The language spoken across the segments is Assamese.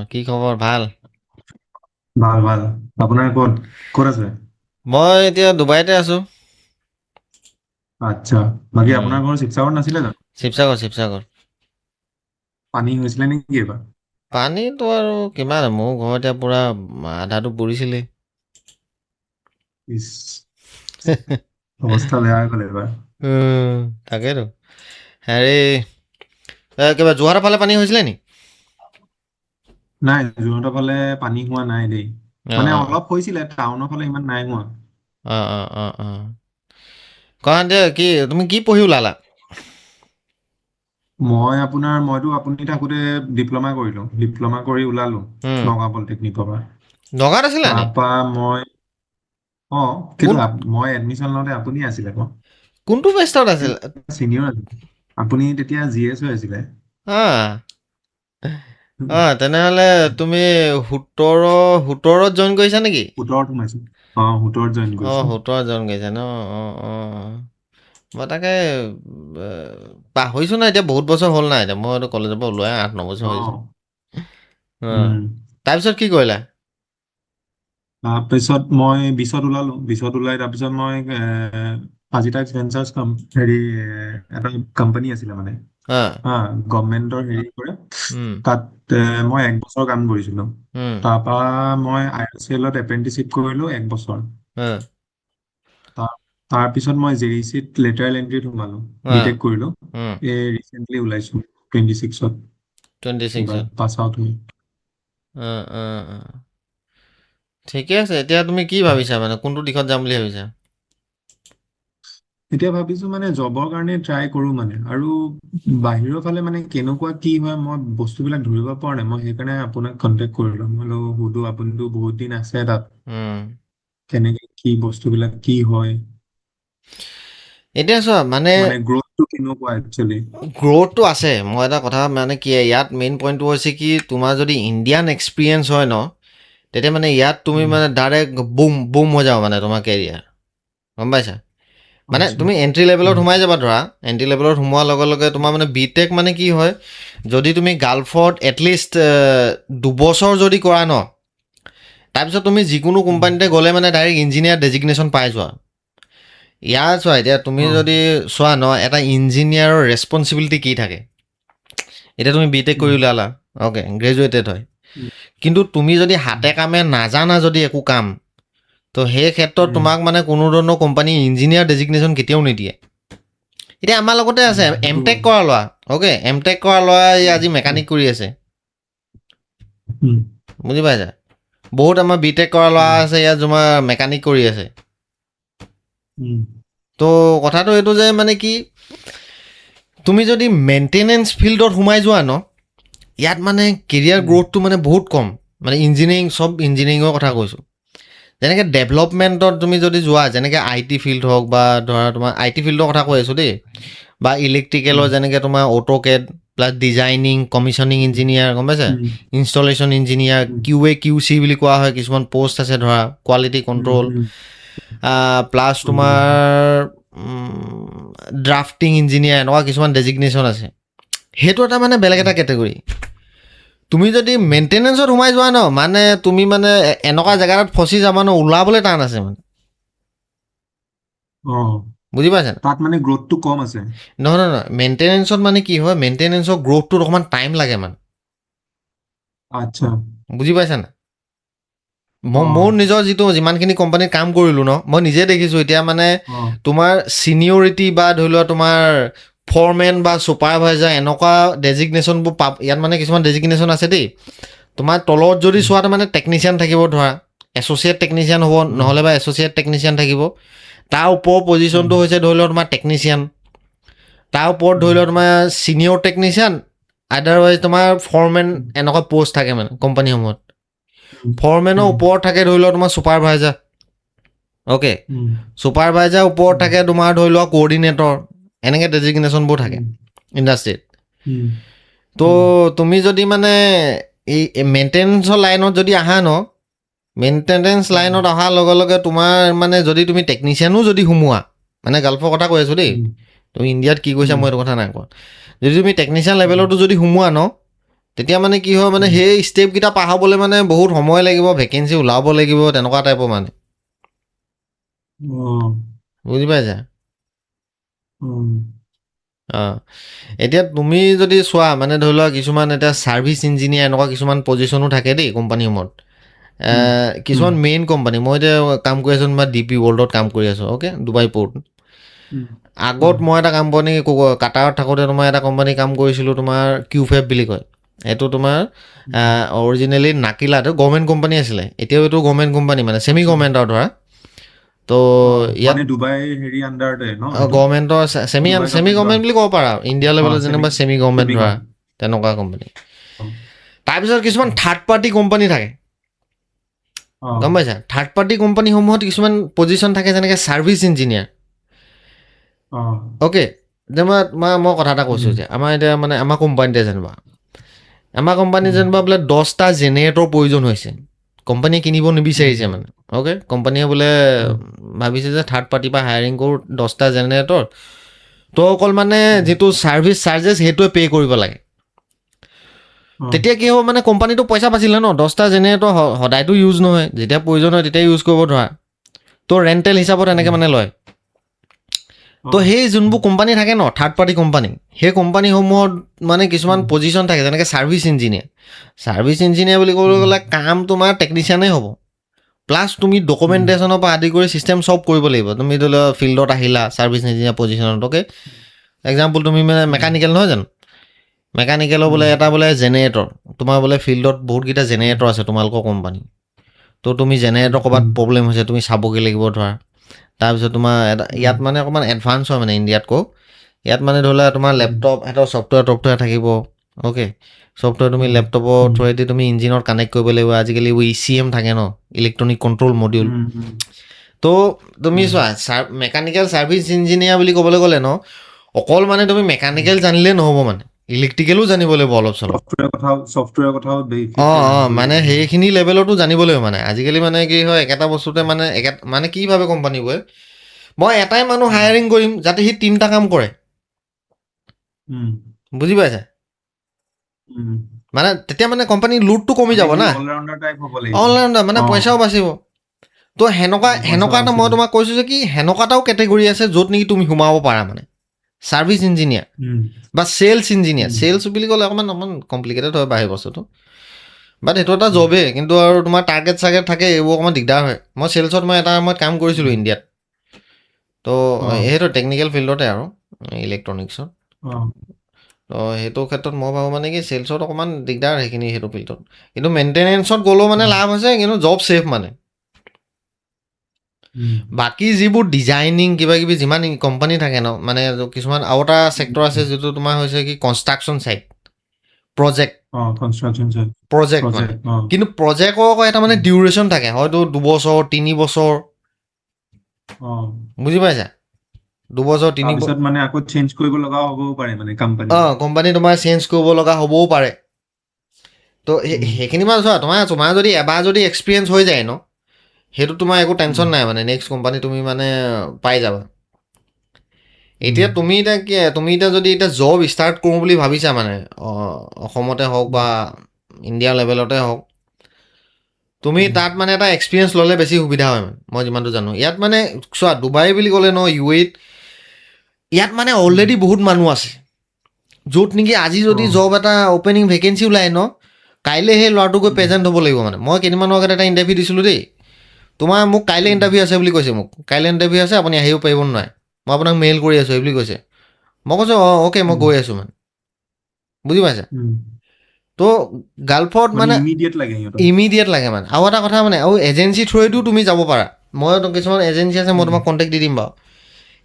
কি খবৰ? ভাল। ভাল ভাল। আপোনাৰ ক'ত ক'ত আছে? মই এতিয়া ডুবাইতে আছো। আচ্ছা। বাকী উম, আপোনাৰ ঘৰ শিৱসাগৰত নাছিলে জানো? শিৱসাগৰ। পানী হৈছিলে নেকি এইবাৰ? পানীতো আৰু কিমান মোৰ ঘৰ এতিয়া পুৰা আধাটো বুৰিছিলেই। ইছ, অৱস্থা বেয়া হৈ গ'ল এইবাৰ। তাকেইতো। হেৰি কিবা যোৰহাটৰ ফালে পানী হৈছিলে নি? নাই, যোৰহাটৰ ফালে পানী হোৱা নাই দেই। অঁ মানে অঁ অলপ হৈছিলে, টাউনৰ ফালে ইমান নাই হোৱা। অঁ। কি তুমি কি পঢ়ি ওলালা? মইতো আপুনি থাকোঁতে ডিপ্ল'মা কৰিলোঁ। ডিপ্ল'মা কৰি ওলালোঁ উম, নগাঁও পলিটেকনিকৰ পৰা। নগাঁৱত আছিলা নি? তাৰপা মই কিন্তু কোন মই এডমিশ্যন লওঁতে আপুনি আছিলে আকৌ। কোনটো বেষ্টত আছিল? চিনিয়ৰ আছিল। আপুনি তেতিয়া GS হৈ আছিলে। তেনেহ'লে তুমি সোতৰত জইন কৰিছা নেকি? 17ত সোমাইছো। 17ত জইন কৰিছো। 17 জন গৈছে ন? মই তাকে পাহৰিছোঁ নাই এতিয়া বহুত বছৰ হ'ল নাই এতিয়া মইতো কলেজৰ পৰা ওলোৱাই 8-9 বছৰ অ হৈছে। উম তাৰপিছত কি কৰিলা? তাৰপিছত মই 20ত ওলালো। 20ত ওলাই তাৰপিছত মই আজিটাক ভেঞ্চাৰ্ছ হেৰি এটা কোম্পানী আছিলে মানে। হা, হা, গভমেন্টৰ হেৰি কৰে। উম, তাত মই 1 বছৰ কাম কৰিছিলো। উম, তাৰপা মই IOCL-ত এপ্ৰেন্টিচিপ কৰিলো 1 বছৰ। হা, তাৰ তাৰপিছত মই JEC-ত লেটাৰেল এন্ট্ৰিত সোমালো। হা, বিটেক কৰিলো। উম, ৰিচেন্টলি ওলাইছো 26ত। 26ত। এইবাৰ পাছ আউট হৈ। অঁ। ঠিকে আছে। এতিয়া তুমি কি ভাবিছা মানে কোনটো দিশত যাম বুলি ভাবিছা? এতিয়া ভাবিছো মানে জবৰ কাৰণে ট্ৰাই কৰো মানে, আৰু বাহিৰৰ ফালে মানে কেনেকুৱা কি হয় মই বস্তুবিলাক ধৰিব পৰা নাই। মই সেইকাৰণে আপোনাক কন্টেক্ট কৰিলো। মই বোলো সুধো, আপুনিতো বহুত দিন আছে তাত। উম। কেনেকে কি বস্তুবিলাক কি হয়? এতিয়া চোৱা মানে গ্ৰথটো কেনেকুৱা একচুৱেলি? গ্ৰ'থটো আছে। মই এটা কথা মানে কি ইয়াত মেইন পইণ্টটো হৈছে কি তোমাৰ যদি ইণ্ডিয়ান এক্সপিৰিয়েঞ্চ হয় ন, তেতিয়া মানে ইয়াত তুমি উম, মানে ডাইৰেক্ট বুম বুম হৈ যাব মানে তোমাৰ কেৰিয়াৰ। গম পাইছা? মানে আচ্ছা। তুমি এণ্ট্ৰি লেভেলত উম, সোমাই যাবা ধৰা। এণ্ট্ৰি লেভেলত সোমোৱাৰ লগে লগে তোমাৰ মানে বিটেক মানে কি হয়, যদি তুমি গাল্ফত এটলিষ্ট 2 বছৰ যদি কৰা ন, তাৰপিছত তুমি যিকোনো উম, কোম্পানীতে গ'লে মানে ডাইৰেক্ট ইঞ্জিনিয়াৰ ডেজিগনেশ্যন পাই যোৱা। ইয়াৰ চোৱা এতিয়া তুমি অ, যদি চোৱা ন, এটা ইঞ্জিনিয়াৰৰ ৰেচপনচিবিলিটি কি থাকে? এতিয়া তুমি বিটেক কৰি উম, ওলালা, অ'কে, গ্ৰেজুৱেটেড হয়। উম, কিন্তু তুমি যদি উম, হাতে কামে নাজানা যদি একো কাম, তো সেই ক্ষেত্ৰত উম, তোমাক মানে কোনো ধৰণৰ কোম্পানী ইঞ্জিনিয়াৰ ডেজিগনেশ্যন কেতিয়াও নিদিয়ে। এতিয়া আমাৰ লগতে আছে সেইটো এমটেক হয়। কৰা ল'ৰা, অ'কে, এমটেক কৰা ল'ৰা এই আজি উম, মেকানিক কৰি আছে। উম, বুজি পাইছা? বহুত আমাৰ বিটেক কৰা ল'ৰা উম, আছে ইয়াত তোমাৰ মেকানিক কৰি আছে। উম, তো কথাটো এইটো যে মানে কি তুমি যদি মেইনটেনেঞ্চ ফিল্ডত সোমাই যোৱা ন, ইয়াত মানে কেৰিয়াৰ উম, গ্ৰ'থটো মানে বহুত কম। মানে ইঞ্জিনিয়াৰিং, চব ইঞ্জিনিয়াৰিঙৰ কথা কৈছোঁ। যেনেকে ডেভেলপমেণ্টত তুমি যদি যোৱা, যেনেকে IT ফিল্ড হওক বা ধৰা তোমাৰ IT ফিল্ডৰ কথা কৈ আছোঁ দেই, বা ইলেক্ট্ৰিকেলৰ উম, যেনেকে তোমাৰ অট'কেড প্লাছ ডিজাইনিং, কমিশ্যনিং উম, ইঞ্জিনিয়াৰ, গম পাইছা? উম, ইনষ্টলেশ্যন ইঞ্জিনিয়াৰ, উম, QA QC বুলি কোৱা হয়, কিছুমান প'ষ্ট আছে ধৰা, কোৱালিটি উম, কণ্ট্ৰল, উম, প্লাছ উম, তোমাৰ ড্ৰাফটিং ইঞ্জিনিয়াৰ, এনেকুৱা কিছুমান ডেজিগনেশ্যন আছে। সেইটো এটা মানে বেলেগ এটা কেটেগৰী। তুমি যদি মেইনটেনেঞ্চত সোমাই যোৱা ন, মানে তুমি মানে এনেকুৱা জেগা এটাত ফচি যাবা ন, ওলাবলৈ টান আছে মানে। অ', বুজি পাইছা নাই? তাত মানে গ্ৰথটো কম আছে। নহয়। মেইনটেনেঞ্চত মানে কি হয়, মেইনটেনেঞ্চৰ গ্ৰ'থটোত অকণমান টাইম লাগে মানে। আচ্ছা। বুজি পাইছা নাই? মোৰ অ', নিজৰ যিমানখিনি কোম্পানীত কাম কৰিলোঁ ন, মই নিজে দেখিছোঁ এতিয়া মানে অ', তোমাৰ ছিনিয়ৰিটি বা ধৰি লোৱা তোমাৰ ফৰমেন বা ছুপাৰভাইজাৰ এনেকুৱা ডেজিগনেশ্যনবোৰ ইয়াত মানে কিছুমান ডেজিগনেশ্যন আছে দেই। তোমাৰ তলত যদি উম, চোৱা তাৰ মানে টেকনিচিয়ান থাকিব ধৰা, এছ'চিয়েট টেকনিচিয়ান হ'ব, উম, নহ'লে বা এছ'চিয়েট টেকনিচিয়ান থাকিব। তাৰ ওপৰৰ উম, পজিশ্যনটো হৈছে ধৰি লওক তোমাৰ টেকনিচিয়ান। তাৰ ওপৰত ধৰি উম, লওক তোমাৰ ছিনিয়ৰ টেকনিচিয়ান, আদাৰৱাইজ তোমাৰ ফৰমেন, উম, এনেকুৱা প'ষ্ট থাকে মানে কোম্পানীসমূহত। উম, ফৰমেনৰ উম, ওপৰত থাকে ধৰি লওক তোমাৰ ছুপাৰভাইজাৰ, অ'কে। উম, ছুপাৰভাইজাৰ ওপৰত উম, থাকে তোমাৰ ধৰি লোৱা ক'ৰ্ডিনেটৰ, এনেকৈ ডেজিগনেশ্যনবোৰ থাকে উম, ইণ্ডাষ্ট্ৰীত। উম, তো উম, তুমি যদি মানে এই মেইনটেনেঞ্চৰ লাইনত যদি আহা ন, মেইনটেনেঞ্চ উম, লাইনত অহাৰ লগে লগে তোমাৰ মানে যদি তুমি টেকনিচিয়ানো যদি সোমোৱা, মানে গাল্ফৰ কথা কৈ আছোঁ দেই, উম, তুমি ইণ্ডিয়াত কি কৈছা উম, মই এইটো কথা নাই কোৱা। যদি তুমি টেকনিচিয়ান উম, লেভেলতো যদি সোমোৱা ন, তেতিয়া মানে কি হয় মানে সেই ষ্টেপকেইটা পাৰ হ'বলৈ মানে বহুত সময় লাগিব, ভেকেঞ্চি ওলাব লাগিব, তেনেকুৱা টাইপৰ মানে। অ', বুজি পাইছা? উম, অঁ, এতিয়া তুমি যদি চোৱা মানে ধৰি লোৱা কিছুমান এতিয়া ছাৰ্ভিচ ইঞ্জিনিয়াৰ এনেকুৱা কিছুমান পজিশ্যনো থাকে দেই কোম্পানীসমূহত। উম, উম, কিছুমান মেইন কোম্পানী, মই এতিয়া কাম কৰি আছোঁ বা DP ৱৰ্ল্ডত কাম কৰি আছোঁ, অ'কে, ডুবাই পৰ্ট। উম, আগত মই এটা কোম্পানী কাটাৰত থাকোঁতে তোমাৰ এটা কোম্পানী কাম কৰিছিলোঁ, তোমাৰ কিউফেব বুলি কয়। এইটো তোমাৰ উম, অৰিজিনেলি নাকিলাটো গভৰ্ণমেণ্ট কোম্পানী আছিলে, এতিয়াও এইটো গভৰ্ণমেণ্ট কোম্পানী মানে ছেমি আচ্ছা। গভৰ্ণমেণ্টৰ ধৰা। তো ইয়াত মানে ডুবাই হেৰি আণ্ডাৰতে ন এইটো? গভৰ্ণমেণ্টৰ ছেমি ডুবাই ছেমি গভৰ্ণমেণ্টৰ গভৰ্ণমেণ্ট বুলি ক'ব পাৰা আৰু ইণ্ডিয়া লেভেলত যেনিবা ছেমি গভৰ্ণমেণ্ট ধৰা, গভৰ্ণমেণ্ট। তেনেকুৱা কোম্পানী। অ', তাৰপিছত কিছুমান থাৰ্ড পাৰ্টি কোম্পানী থাকে, অ', গম পাইছা? থাৰ্ড পাৰ্টি কোম্পানীসমূহত কিছুমান পজিশ্যন থাকে, যেনেকৈ ছাৰ্ভিচ ইঞ্জিনিয়াৰ। অ', অ'কে, যে মই কথা এটা কৈছোঁ উম, যে আমাৰ এতিয়া মানে আমাৰ কোম্পানীতে যেনিবা উম, বোলে 10টা জেনেৰেটৰ প্ৰয়োজন হৈছে, কোম্পানীয়ে কিনিব উম, নিবিচাৰিছে মানে। অ'কে, কোম্পানীয়ে বোলে উম, ভাবিছে যে থাৰ্ড পাৰ্টিৰ পৰা হায়াৰিং কৰোঁ 10টা জেনেৰেটৰ, তো অকল মানে উম, যিটো ছাৰ্ভিচ চাৰ্জেছ সেইটোৱে পে' কৰিব লাগে। অ', তেতিয়া কি হ'ব মানে কোম্পানীটো পইচা পাইছিলে ন, 10টা জেনেৰেটৰ সদায়তো ইউজ নহয়, যেতিয়া প্ৰয়োজন হয় তেতিয়াই ইউজ কৰিব ধৰা। তো ৰেণ্টেল হিচাপত এনেকৈ উম, মানে লয়। তো অ', সেই যোনবোৰ কোম্পানী থাকে ন, থাৰ্ড পাৰ্টি কোম্পানী, সেই কোম্পানীসমূহত মানে কিছুমান উম, পজিশ্যন থাকে, যেনেকৈ ছাৰ্ভিচ ইঞ্জিনিয়াৰ। ছাৰ্ভিচ ইঞ্জিনিয়াৰ বুলি ক'বলৈ উম, গ'লে কাম তোমাৰ টেকনিচিয়ানেই হ'ব। প্লাছ তুমি উম, ডকুমেণ্টেশ্যনৰ পৰা আদি কৰি চিষ্টেম চব কৰিব লাগিব। তুমি ধৰি লোৱা ফিল্ডত আহিলা ছাৰ্ভিচ ইঞ্জিনিয়াৰ পজিশ্যনত, অ'কে, এক্সাম্পল তুমি মানে উম, মেকানিকেল নহয় জানো? মেকানিকেলৰ বোলে উম, এটা বোলে জেনেৰেটৰ, তোমাৰ বোলে ফিল্ডত বহুতকেইটা উম, জেনেৰেটৰ আছে তোমালোকৰ কোম্পানী। তো তুমি জেনেৰেটৰ ক'ৰবাত উম, প্ৰব্লেম হৈছে, তুমি চাবগৈ লাগিব ধৰা। তাৰপিছত তোমাৰ উম, ইয়াত মানে অকণমান এডভান্স হয় মানে ইণ্ডিয়াতকৈ। ইয়াত মানে ধৰি লোৱা তোমাৰ উম, লেপটপ, এটা ছফ্টৱেৰ থাকিব, অ'কে। ছফ্টৱেৰ তুমি উম, লেপটপৰ উম, থ্ৰুৱেদি তুমি ইঞ্জিনত কানেক্ট কৰিব লাগিব। আজিকালি ECM থাকে ন, ইলেক্ট্ৰনিক কণ্ট্ৰল মডিউল। উম, উম, তো তুমি উম, চোৱা মেকানিকেল ছাৰ্ভিচ ইঞ্জিনিয়াৰ বুলি ক'বলৈ গ'লে ন, অকল মানে তুমি উম। মেকানিকেল জানিলেই নহ'ব মানে, ইলেক্ট্ৰিকেলো জানিব লাগিব অলপ চলপ। ছফ্টৱেৰ কথাও অঁ বিশেষকে অঁ, জানিব মানে লাগিব। সেইখিনি লেভেলতো জানিব লাগিব মানে। আজিকালি মানে কি হয়, একেটা বস্তুতে মানে মানে কি ভাবে কোম্পানীবোৰে, মই এটাই মানুহ উম, হায়াৰিং কৰিম যাতে সি 3টা কাম কৰে। উম, বুজি পাইছা? উম। মানে তেতিয়া মানে কোম্পানীৰ লোডটো কমি মানে যাব সি না, অলৰাউণ্ডাৰ টাইপ হ'ব লাগিব। অনলাইন মানে অ', পইচাও বাচিব। তো পইচা সেনেকুৱা এটা বাচিব। মই তোমাক কৈছোঁ যে কি সেনেকুৱা এটাও কেটেগৰী আছে য'ত নেকি তুমি সোমাব পাৰা মানে, ছাৰ্ভিচ ইঞ্জিনিয়াৰ উম, বা চেলছ ইঞ্জিনিয়াৰ। উম, চেলছ বুলি ক'লে অকণমান কমপ্লিকেটেড হয় বাহিৰ বস্তুটো, বাট সেইটো এটা উম, জবেই। কিন্তু আৰু তোমাৰ টাৰ্গেট চাৰ্গেট থাকে, এইবোৰ অকণমান দিগদাৰ হয়। মই চেলছত মই এটা সময়ত কাম কৰিছিলোঁ উম, ইণ্ডিয়াত। তো অ', সেইটো টেকনিকেল ফিল্ডতে আৰু ইলেক্ট্ৰনিক্সত। অ', তো সেইটো ক্ষেত্ৰত মই ভাবোঁ মানে কি চেলছত অকণমান দিগদাৰ সেইখিনি সেইটো ফিল্ডত। কিন্তু মেইনটেনেঞ্চত গ'লেও মানে উম, লাভ আছে, কিন্তু জব ছেফ মানে। উম, বাকী যিবোৰ ডিজাইনিং কিবা কিবি যিমান কোম্পানী থাকে ন, মানে কিছুমান আৰু এটা উম, চেক্টৰ আছে যিটো তোমাৰ হৈছে কি কনষ্ট্ৰাকশ্যন ছাইট, প্ৰজেক্ট। অ', কনষ্ট্ৰাকশ্যন চাইট, প্ৰজেক্ট মানে, অ', কিন্তু প্ৰজেক্টৰ আকৌ এটা মানে উম, ডিউৰেশ্যন থাকে, হয়তো 2 বছৰ 3 বছৰ। অ'। বুজি পাইছা? 2 বছৰ 3 বছৰ। তাৰপিছত মানে আকৌ চেঞ্জ কৰিব লগাও হ'বও পাৰে মানে কোম্পানী। অঁ, কোম্পানী তোমাৰ চেঞ্জ কৰিব লগা হ'বও পাৰে। তো উম, সেইখিনি বাৰু চোৱা, তোমাৰ যদি এবাৰ যদি এক্সপিৰিয়েঞ্চ হৈ যায় ন, সেইটো তোমাৰ একো উম, টেনশ্যন নাই মানে, নেক্সট কোম্পানী তুমি মানে পাই যাবা। উম, তুমি এতিয়া যদি জব ষ্টাৰ্ট কৰোঁ বুলি ভাবিছা মানে, অসমতে হওক উম, বা ইণ্ডিয়া লেভেলতে হওক, তুমি উম, তাত মানে এটা এক্সপিৰিয়েঞ্চ ল'লে বেছি সুবিধা হয় মানে, মই যিমানটো জানো। ইয়াত মানে চোৱা, ডুবাই বুলি ক'লে ন, ইয়াত মানে উম, অলৰেডি বহুত মানুহ আছে। য'ত নেকি আজি যদি অ', জব এটা অপেনিং ভেকেঞ্চি ওলায় ন, কাইলৈ সেই ল'ৰাটো গৈ উম, প্ৰেজেণ্ট হ'ব লাগিব মানে। মই কেইদিনমানৰ আগত এটা ইণ্টাৰভিউ দিছিলোঁ দেই, তোমাৰ মোক কাইলৈ উম, ইণ্টাৰভিউ আছে বুলি কৈছে মোক। কাইলৈ ইণ্টাৰভিউ আছে, আপুনি আহিব পাৰিব নোৱাৰে, মই আপোনাক মেইল কৰি আছোঁ এই বুলি কৈছে। মই কৈছোঁ অঁ অ'কে, মই উম, গৈ আছোঁ মানে। বুজি পাইছা? উম। তো গাল্ফত মানে ইমিডিয়েট লাগে সিহঁতক। ইমিডিয়েট লাগে মানে। আৰু এটা কথা মানে, আৰু এজেঞ্চি থ্ৰুৱেদিও তুমি যাব পাৰা। মই কিছুমান এজেঞ্চি আছে, মই উম, তোমাক কণ্টেক্ট দি দিম বাৰু।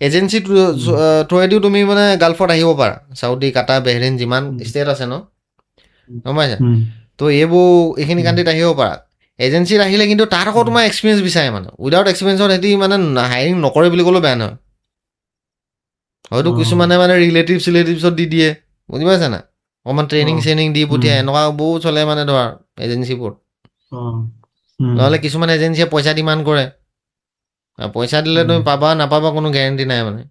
এজেঞ্চি উম, থ্ৰুৱেদিও তুমি মানে গাল্ফত আহিব পাৰা, চাউদি, কাটাৰ, বেহৰেইন যিমান উম, ষ্টেট আছে ন, উম, গম পাইছা? উম, তো এইখিনি উম, কাণ্ট্ৰিত আহিব পাৰা। এজেঞ্চিত আহিলে কিন্তু তাত আকৌ উম, তোমাৰ এক্সপিৰিয়েঞ্চ বিচাৰে মানে। উইদাউট এক্সপিৰিয়েঞ্চত সিহঁতি মানে হায়াৰিং নকৰে বুলি ক'লেও বেয়া নহয়। হয়তো অ', কিছুমানে মানে ৰিলেটিভছত দি দিয়ে, বুজি পাইছা নাই? অকণমান ট্ৰেইনিং অ', চেইনিং দি উম, পঠিয়াই, এনেকুৱাবোৰ চলে মানে ধৰা এজেঞ্চিবোৰ। অ', উম, নহ'লে কিছুমান এজেঞ্চিয়ে পইচা ডিমাণ্ড কৰে। আৰু পইচা দিলে উম, তুমি পাবা নাপাবা কোনো গেৰেণ্টি নাই মানে।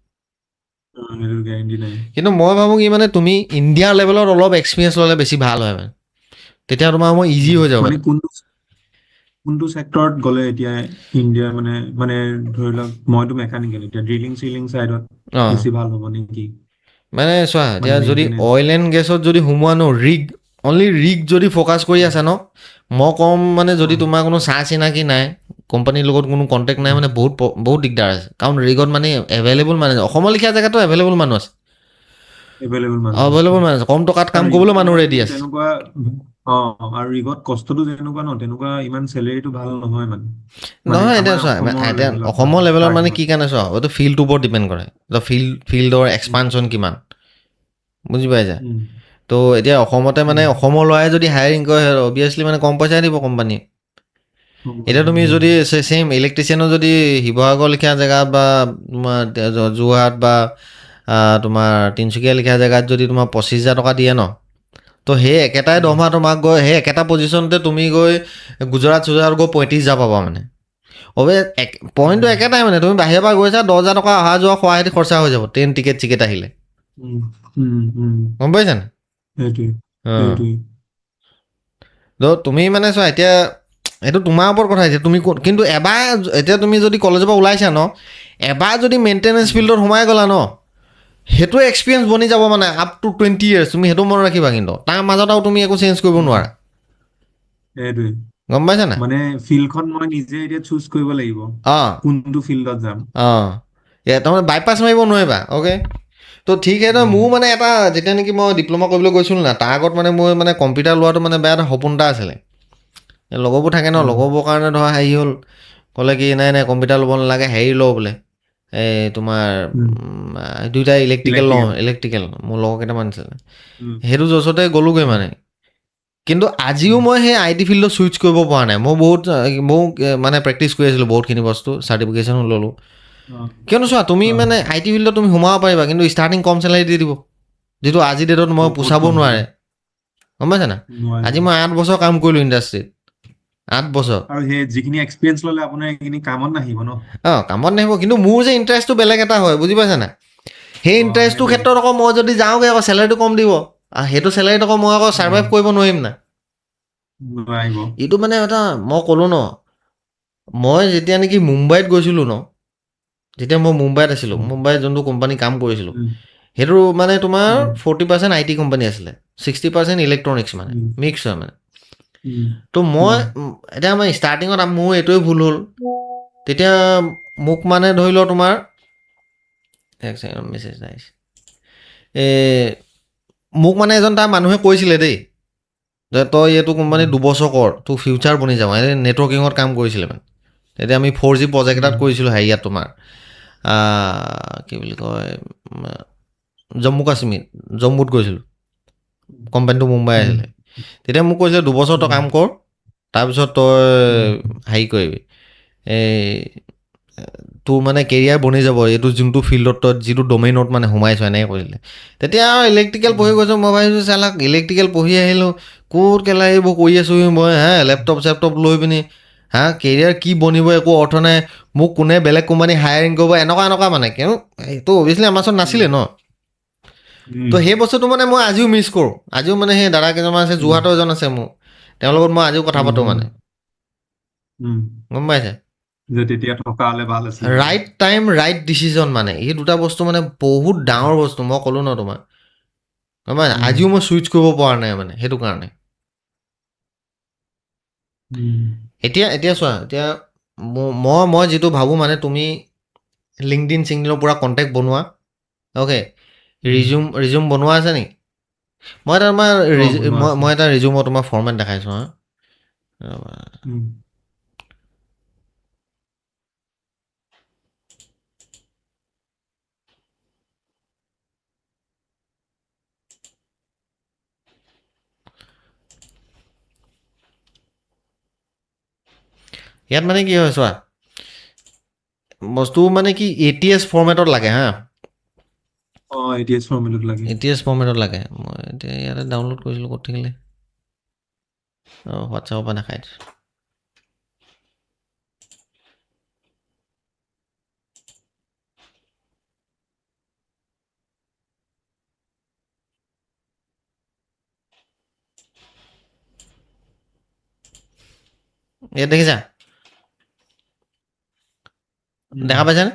সেইটো গেৰেণ্টি নাই। কিন্তু মই ভাবোঁ কি মানে তুমি ইণ্ডিয়াৰ লেভেলত অলপ এক্সপিৰিয়েঞ্চ ল'লে বেছি ভাল হয় মানে। তেতিয়া তোমাৰ মই ইজি হৈ যাব মানে মানে। কোনটো চেক্টৰত গ'লে এতিয়া ইণ্ডিয়া মানে মানে ধৰি লওক মইতো মেকানিকেল এতিয়া ড্ৰিলিং চিলিং চাইডত অঁ বেছি ভাল হ'ব নেকি মানে চোৱা মানে এতিয়া যদি মেইনটেনেঞ্চ অইল এণ্ড গেছত যদি সোমোৱা ন ৰিগ অনলি ৰিগ যদি ফ'কাছ কৰি আছা ন মই ক'ম মানে অ যদি তোমাৰ কোনো চাহ চিনাকি নাই কোম্পানীৰ লগত কোনো কণ্টেক্ট নাই মানে বহুত দিগদাৰ আছে কাৰণ ৰিগত মানে এভেইলেবল মানে অসমৰ লেখীয়া জেগাতো এভেইলেবল মানুহ আছে এভেইলেবল মানুহ আছে এভেইলেবল মানুহ আছে কম টকাত কাম আৰু কৰিবলৈ ৰিগত মানুহ ইমান ৰেডি আছে তেনেকুৱা আৰু ৰিগত কষ্টটো যেনেকুৱা ন তেনেকুৱা ইমান চেলেৰিটো ভাল নহয় মানে মানে নহয় এতিয়া আমাৰ চোৱা অসমৰ এতিয়া লেভেলত অসমৰ লেভেলত মানে ষ্টাৰ্টিঙত কি কাৰণে চোৱা এইটো ফিল্ডটোৰ ওপৰত ডিপেণ্ড কৰে ফিল্ডৰ এক্সপানশ্যন কিমান বুজি পাইছা উম তো এতিয়া অসমতে মানে উম অসমৰ ল'ৰাই যদি হায়াৰিং কৰে অভিয়াছলি মানে কম পইচাই দিব কোম্পানীয়ে গম এতিয়া পাইছো তুমি যদি ছেইম ইলেক্ট্ৰিচিয়ানৰ যদি শিৱসাগৰ লেখীয়া জেগাত বা তোমাৰ যোৰহাট বা তোমাৰ তিনিচুকীয়া লেখীয়া জেগাত যদি তোমাৰ 25,000 টকা দিয়ে ন তো সেই একেটাই উম দৰমহা তোমাক গৈ সেই একেটা পজিশ্যনতে তুমি গৈ গুজৰাট চুজৰাট গৈ 35,000 পাবা মানে অবে পইণ্টটো উম একেটাই মানে তুমি বাহিৰৰ পৰা গৈছা 10,000 টকা অহা যোৱা খোৱা খেতি খৰচা হৈ যাব ট্ৰেইন টিকেট চিকেট আহিলে উম উম গম পাইছা নাই সেইটোৱে অঁ সেইটোৱে তুমি মানে চোৱা এতিয়া এইটো তোমাৰ ওপৰত কথা হৈছে তুমি ক'ত কিন্তু এবাৰ এতিয়া তুমি যদি কলেজৰ পৰা ওলাইছা ন এবাৰ যদি মেইনটেনেঞ্চ উম ফিল্ডত সোমাই গ'লা ন সেইটো এক্সপিৰিয়েঞ্চ বনি যাব মানে আপ টু 20 years তুমি সেইটো মনত ৰাখিবা কিন্তু তাৰ মাজত আৰু তুমি একো চেঞ্জ কৰিব উম নোৱাৰা সেইটোৱে গম পাইছা নাই মানে ফিল্ডখন মই নিজে এতিয়া চুজ কৰিব লাগিব অঁ কোনটো ফিল্ডত যাম অঁ তাৰমানে বাইপাছ মাৰিব নোৱাৰিবা অ'কে তো ঠিক সেইদৰে উম মোৰ মানে এটা যেতিয়া নেকি মই ডিপ্ল'মা কৰিবলৈ গৈছিলোঁ না তাৰ আগত মানে মই মানে কম্পিউটাৰ লোৱাটো মানে বেয়া এটা সপোন এটা আছিলে লগৰবোৰ থাকে ন উম লগৰবোৰৰ কাৰণে ধৰা হেৰি হ'ল ক'লে কি নাই কম্পিউটাৰ ল'ব নালাগে হেৰি লওঁ বোলে এই তোমাৰ উম দুইটাই ইলেক্ট্ৰিকেল লওঁ ইলেক্ট্ৰিকেল ইলেক্ট্ৰিকেল মোৰ লগৰ কেইটামান আছিলে উম সেইটো জছতে গ'লোগৈ উম মানে কিন্তু আজিও উম মই সেই আই টি ফিল্ডত চুইচ কৰিব পৰা নাই মই ময়ো মানে প্ৰেক্টিচ কৰি আছিলোঁ বহুতখিনি বস্তু চাৰ্টিফিকেশ্যনো ল'লোঁ অ কিয়নো চোৱা তুমি অ মানে আই টি ফিল্ডত তুমি সোমাব পাৰিবা কিন্তু ষ্টাৰ্টিং কম চেলাৰী দি দিব যিটো আজিৰ ডেটত মই বহুত পোচাব কম দিব নোৱাৰে গম পাইছা না নোৱাৰিব আজি মই 8 বছৰ কাম কৰিলোঁ ইণ্ডাষ্ট্ৰিত 8 বছৰ আৰু সেই যিখিনি এক্সপিৰিয়েঞ্চ ল'লে আপোনাৰ সেইখিনি কামত নাহিব ন অঁ কামত নাহিব কিন্তু মোৰ যে ইণ্টাৰেষ্টটো বেলেগ এটা হয় বুজি পাইছা নাই সেই অ ইণ্টাৰেষ্টটোৰ সেইটোৱে ক্ষেত্ৰত আকৌ মই যদি যাওঁগৈ আকৌ চেলাৰীটো কম দিব সেইটো চেলাৰীত আকৌ মই আকৌ উম ছাৰ্ভাইভ কৰিব নোৱাৰিম না নোৱাৰিব এইটো মানে এটা মই ক'লোঁ ন মই যেতিয়া নেকি মুম্বাইত গৈছিলোঁ ন যেতিয়া মই মুম্বাইত আছিলোঁ উম মুম্বাইত যোনটো কোম্পানী কাম কৰিছিলোঁ উম সেইটো মানে তোমাৰ উম 40% আই টি কোম্পানী আছিলে 60% ইলেক্ট্ৰনিক্স মানে উম মিক্স হয় মানে উম তো মই উম এতিয়া মই ষ্টাৰ্টিঙত মোৰ এইটোৱে ভুল হ'ল তেতিয়া মোক মানে ধৰি লওঁ তোমাৰ এক ছেকেণ্ড মেছেজ এটা আহিছে মোক মানে এজন তাৰ মানুহে কৈছিলে দেই যে তই এইটো কোম্পানী উম 2 বছৰ কৰ তোৰ ফিউচাৰ বনি যাব এই নেটৱৰ্কিঙত কাম কৰিছিলে মানে তেতিয়া আমি 4G প্ৰজেক্ট এটাত উম কৰিছিলোঁ হেৰিয়াত তোমাৰ কি বুলি কয় জম্মু কাশ্মীৰ জম্মুত গৈছিলোঁ কোম্পানীটো মুম্বাই উম আহিলে তেতিয়া মোক কৈছে 2 বছৰ তই উম কাম কৰ তাৰপিছত তই উম হেৰি কৰিবি এই তোৰ মানে কেৰিয়াৰ বনি যাব এইটো যোনটো ফিল্ডত তই যিটো ডমেইনত মানে সোমাইছ এনেকৈ কৰিলে তেতিয়া আৰু ইলেক্ট্ৰিকেল উম পঢ়ি গৈছোঁ মই ভাবিছোঁ চালাক ইলেক্ট্ৰিকেল পঢ়ি আহিলোঁ ক'ত কেলা এইবোৰ কৰি আছোঁ মই লেপটপ চেপটপ লৈ পিনি কেৰিয়াৰ কি বনিব একো অৰ্থ নাই মোক কোনে বেলেগ কোম্পানী হায়াৰিং কৰিব এনেকুৱা মানে কিয় এইটো অভিয়াছলি আমাৰ ওচৰত উম নাছিলে ন তো উম সেই বস্তুটো মানে মই আজিও মিছ কৰোঁ আজিও মানে সেই দাদা কেইজনমান আছে উম যোৰহাটৰ এজন আছে মোৰ তেওঁৰ লগত মই আজিও কথা পাতোঁ মানে উম গম পাইছে যে তেতিয়া থকা হ'লে ভাল আছিলে বুলি ৰাইট টাইম ৰাইট ডিচিজন মানে এই দুটা বস্তু মানে বহুত উম ডাঙৰ বস্তু মই ক'লোঁ ন তোমাক গম পাইছা উম আজিও মই চুইচ কৰিব পৰা নাই মানে সেইটো কাৰণে উম এতিয়া চোৱা এতিয়া মই যিটো ভাবোঁ মানে তুমি লিংকডিন চিংকডিনৰ পূৰা কণ্টেক্ট বনোৱা অ'কে উম ৰিজিউম বনোৱা আছে নেকি মই তোমাৰ অ বনোৱা আছে মই এটা ৰিজিউমৰ তোমাৰ ফৰ্মেট দেখাইছোঁ ৰ'বা। উম ইয়াত মানে কি হয় চোৱা বস্তু মানে কি ATS ফৰ্মেটত লাগে ATS ফৰ্মেটত লাগে ATS ফৰ্মেটত লাগে মই এতিয়া ইয়াতে ডাউনলোড কৰিছিলোঁ ক'ত থাকিলে হোৱাটছআপৰ পৰা দেখাই দিছোঁ ইয়াত দেখিছা দেখা পাইছানে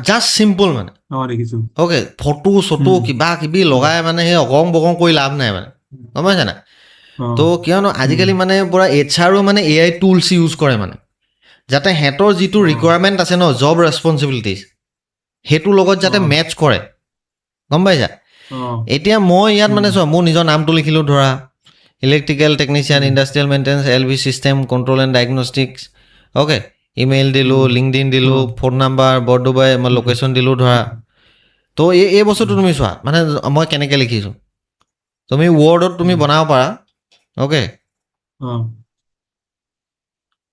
জাষ্ট চিম্পল মানে দেখিছো অ'কে ফটো চটো কিবা কিবি লগাই মানে সেই অগং বগং কৰি লাভ নাই মানে গম পাইছা না তো কিয়নো আজিকালি মানে পূৰা HR মানে AI টুলছ ইউজ কৰে মানে যাতে সিহঁতৰ যিটো ৰিকুৱাৰমেণ্ট আছে ন জব ৰেছপনচিবিলিটিজ সেইটোৰ লগত যাতে মেটচ কৰে গম পাইছা এতিয়া মই ইয়াত মানে চোৱা মোৰ নিজৰ নামটো লিখিলোঁ ধৰা electrical technician industrial maintenance LV system control and diagnostics okay email দিলোঁ লিংকডিন দিলোঁ ফোন নাম্বাৰ বৰদুবাই মই লোকেশ্যন দিলোঁ ধৰা তো এই বস্তুটো তুমি চোৱা মানে মই কেনেকৈ লিখিছোঁ তুমি ৱৰ্ডত তুমি বনাব পাৰা অ'কে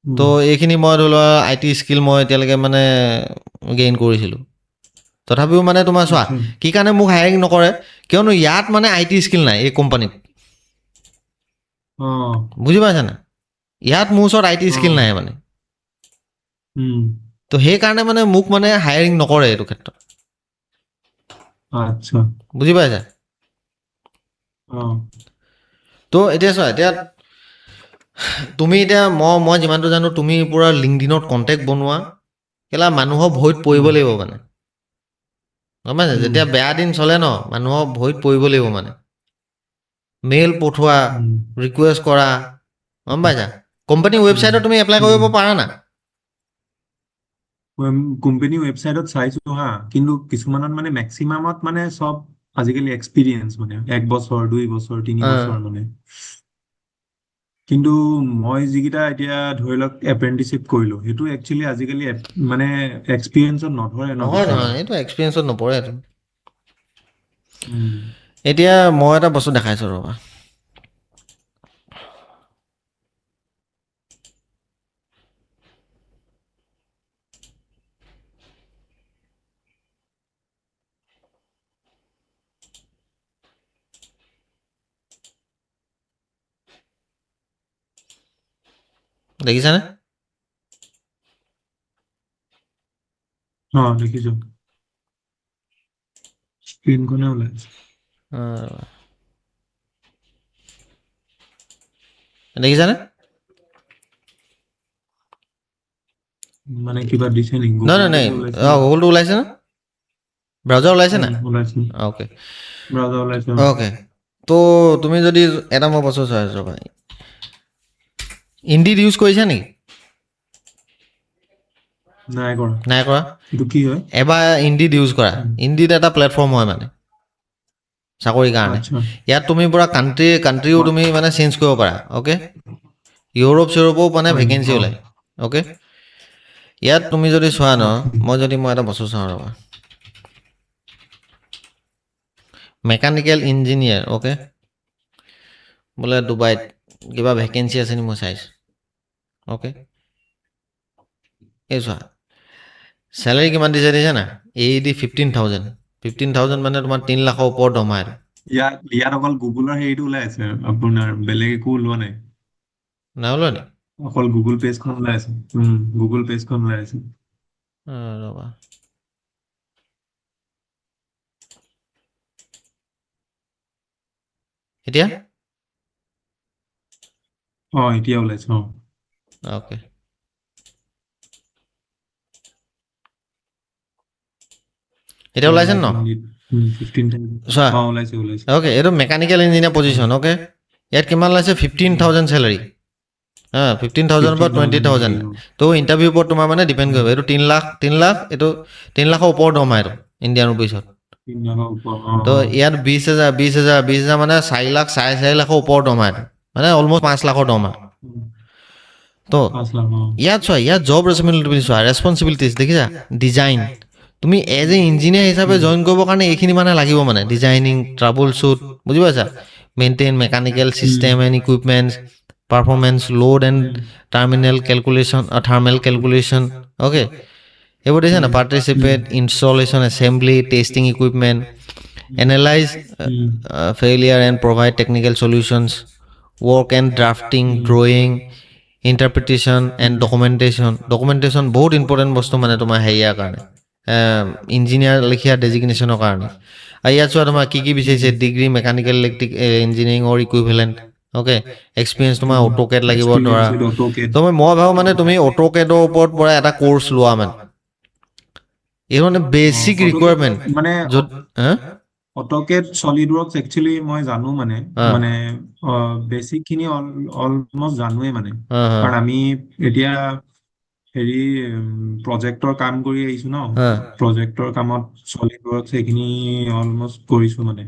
তো এইখিনি মই ধৰি লোৱা IT স্কিল মই এতিয়ালৈকে মানে গেইন কৰিছিলোঁ তথাপিও মানে তোমাৰ চোৱা কি কাৰণে মোক হায়াৰিং নকৰে কিয়নো ইয়াত মানে IT স্কিল নাই এই কোম্পানীত বুজি পাইছা না ইয়াত মোৰ ওচৰত IT স্কিল নাই মানে তো সেইকাৰণে মানে মোক মানে হায়াৰিং নকৰে এইটো ক্ষেত্ৰত বুজি পাইছা তো এতিয়া চোৱা এতিয়া তুমি এতিয়া মই যিমানটো জানো তুমি পূৰা লিংকডিনত কণ্টেক্ট বনোৱা কেলা মানুহৰ ভৰিত পৰিব লাগিব মানে গম পাইছা যেতিয়া বেয়া দিন চলে ন মানুহৰ ভৰিত পৰিব লাগিব মানে মেইল পঠোৱা ৰিকুৱেষ্ট কৰা গম পাইছা কোম্পানী ৱেবছাইটত তুমি এপ্লাই কৰিব পাৰা না কোম্পানী ৱেবছাইটত চাইছো হা কিন্তু কিছুমানত মানে মেক্সিমামত মানে চব আজিকালি এক্সপিৰিয়েঞ্চ মানে 1 বছৰ 2 বছৰ 3 বছৰ মানে কিন্তু মই যিকেইটা এতিয়া ধৰি লওক এপ্ৰেণ্টিচিপ কৰিলো সেইটো একচুৱেলি আজিকালি মানে এক্সপিৰিয়েঞ্চত নধৰে ন নহয় বেছিভাগ। এইটো এক্সপিৰিয়েঞ্চত নপৰে এইটো উম, এতিয়া মই এটা বস্তু দেখাইছোঁ ৰ'বা দেখিছানে দেখিছো স্ক্ৰীনখনে ওলাইছে দেখিছানে মানে কিবা দিছে নেকি নাই নাই নাই ওলাইছে গুগলটো ওলাইছে না ব্ৰাউজাৰ ওলাইছে না ওলাইছে অ'কে ব্ৰাউজাৰ ওলাইছে অ'কে তো তুমি যদি এটা মই বস্তু চাই আছোঁ ৰ'বা ইণ্ডিড ইউজ কৰিছা নেকি নাই কৰা নাই কৰা এইটো কি হয় এবাৰ ইণ্ডিড ইউজ কৰা ইণ্ডিড এটা প্লেটফৰ্ম হয় মানে চাকৰিৰ কাৰণে আচ্ছা ইয়াত তুমি পূৰা কাণ্ট্ৰিও তুমি মানে চেঞ্জ কৰিব পাৰা অ'কে ইউৰোপো মানে ভেকেঞ্চি ওলায় অ'কে ইয়াত তুমি যদি চোৱা ন মই এটা বস্তু চাওঁ ৰ'বা মেকানিকেল ইঞ্জিনিয়াৰ অ'কে বোলে ডুবাইত কিবা ভেকেঞ্চি আছে নি মই চাইছোঁ অ'কে এই চোৱা চেলাৰী কিমান দিছে না AED 15,000 মানে তোমাৰ 3 লাখৰ ওপৰত দৰমহা এইটো ইয়াত অকল গুগলৰ হেৰিটো ওলাই আছে আপোনাৰ বেলেগ একো ওলোৱা নাই নাই ওলোৱা নি অকল গুগল পেজখন ওলাই আছে গুগল পেজখন ওলাই আছে ৰ'বা এতিয়া এতিয়া ওলাইছে অ'কে এতিয়া ওলাইছে ন 15,000 চোৱা ওলাইছে ওলাইছে অ'কে এইটো মেকানিকেল ইঞ্জিনিয়াৰ পজিশ্যন অ'কে ইয়াত কিমান ওলাইছে 15,000 চেলাৰী 15,000 পৰা 20,000 তো ইণ্টাৰভিউৰ ওপৰত তোমাৰ মানে ডিপেণ্ড কৰিব এইটো 3 লাখ এইটো 3 লাখৰ ওপৰত দৰমহা এইটো ইণ্ডিয়ান ৰুপিছত তো ইয়াত 20,000 মানে 4 লাখ 4.5 লাখৰ ওপৰত দৰমহা এইটো মানে অলম'ষ্ট 5 লাখৰ দৰমহা তো ইয়াত চোৱা ইয়াত জব ৰেছপনচিবিলিটিজ দেখিছা ডিজাইন তুমি এজ এ ইঞ্জিনিয়াৰ হিচাপে জইন কৰিবৰ কাৰণে এইখিনি মানে লাগিব মানে ডিজাইনিং ট্ৰাবল শ্বুট বুজি পাইছা maintain mechanical system and equipments performance load and thermal calculation okay এইবোৰ দেখিছা না participate installation assembly testing equipment analyse failure and provide technical solutions work and drafting drawing interpretation and documentation বহুত ইম্পৰ্টেণ্ট বস্তু মানে তোমাৰ হেৰিয়াৰ কাৰণে ইঞ্জিনিয়াৰ লেখীয়া ডেজিগনেশ্যনৰ কাৰণে আৰু ইয়াত চোৱা তোমাৰ কি বিচাৰিছে ডিগ্ৰী মেকানিকেল ইলেক্ট্ৰিক ইঞ্জিনিয়াৰিং অৰ ইকুইভেলেণ্ট অ'কে এক্সপিৰিয়েঞ্চ তোমাৰ অট'কেড লাগিব ধৰা Experience with AutoCAD. তো মই ভাবোঁ মানে তুমি অট'কেডৰ ওপৰত পৰা এটা কোৰ্চ লোৱা মানে এইটো মানে বেছিক AutoCAD ৰিকুৱাৰমেণ্ট মানে য'ত হা AutoCAD SolidWorks একচুৱেলি মই জানো মানে হা মানে বেছিক খিনি অলমষ্ট জানোৱে মানে হা হা কাৰণ আমি এতিয়া হেৰি প্ৰজেক্টৰ কাম কৰি আহিছো ন হা প্ৰজেক্টৰ কামত SolidWorks সেইখিনি অলমষ্ট কৰিছো মানে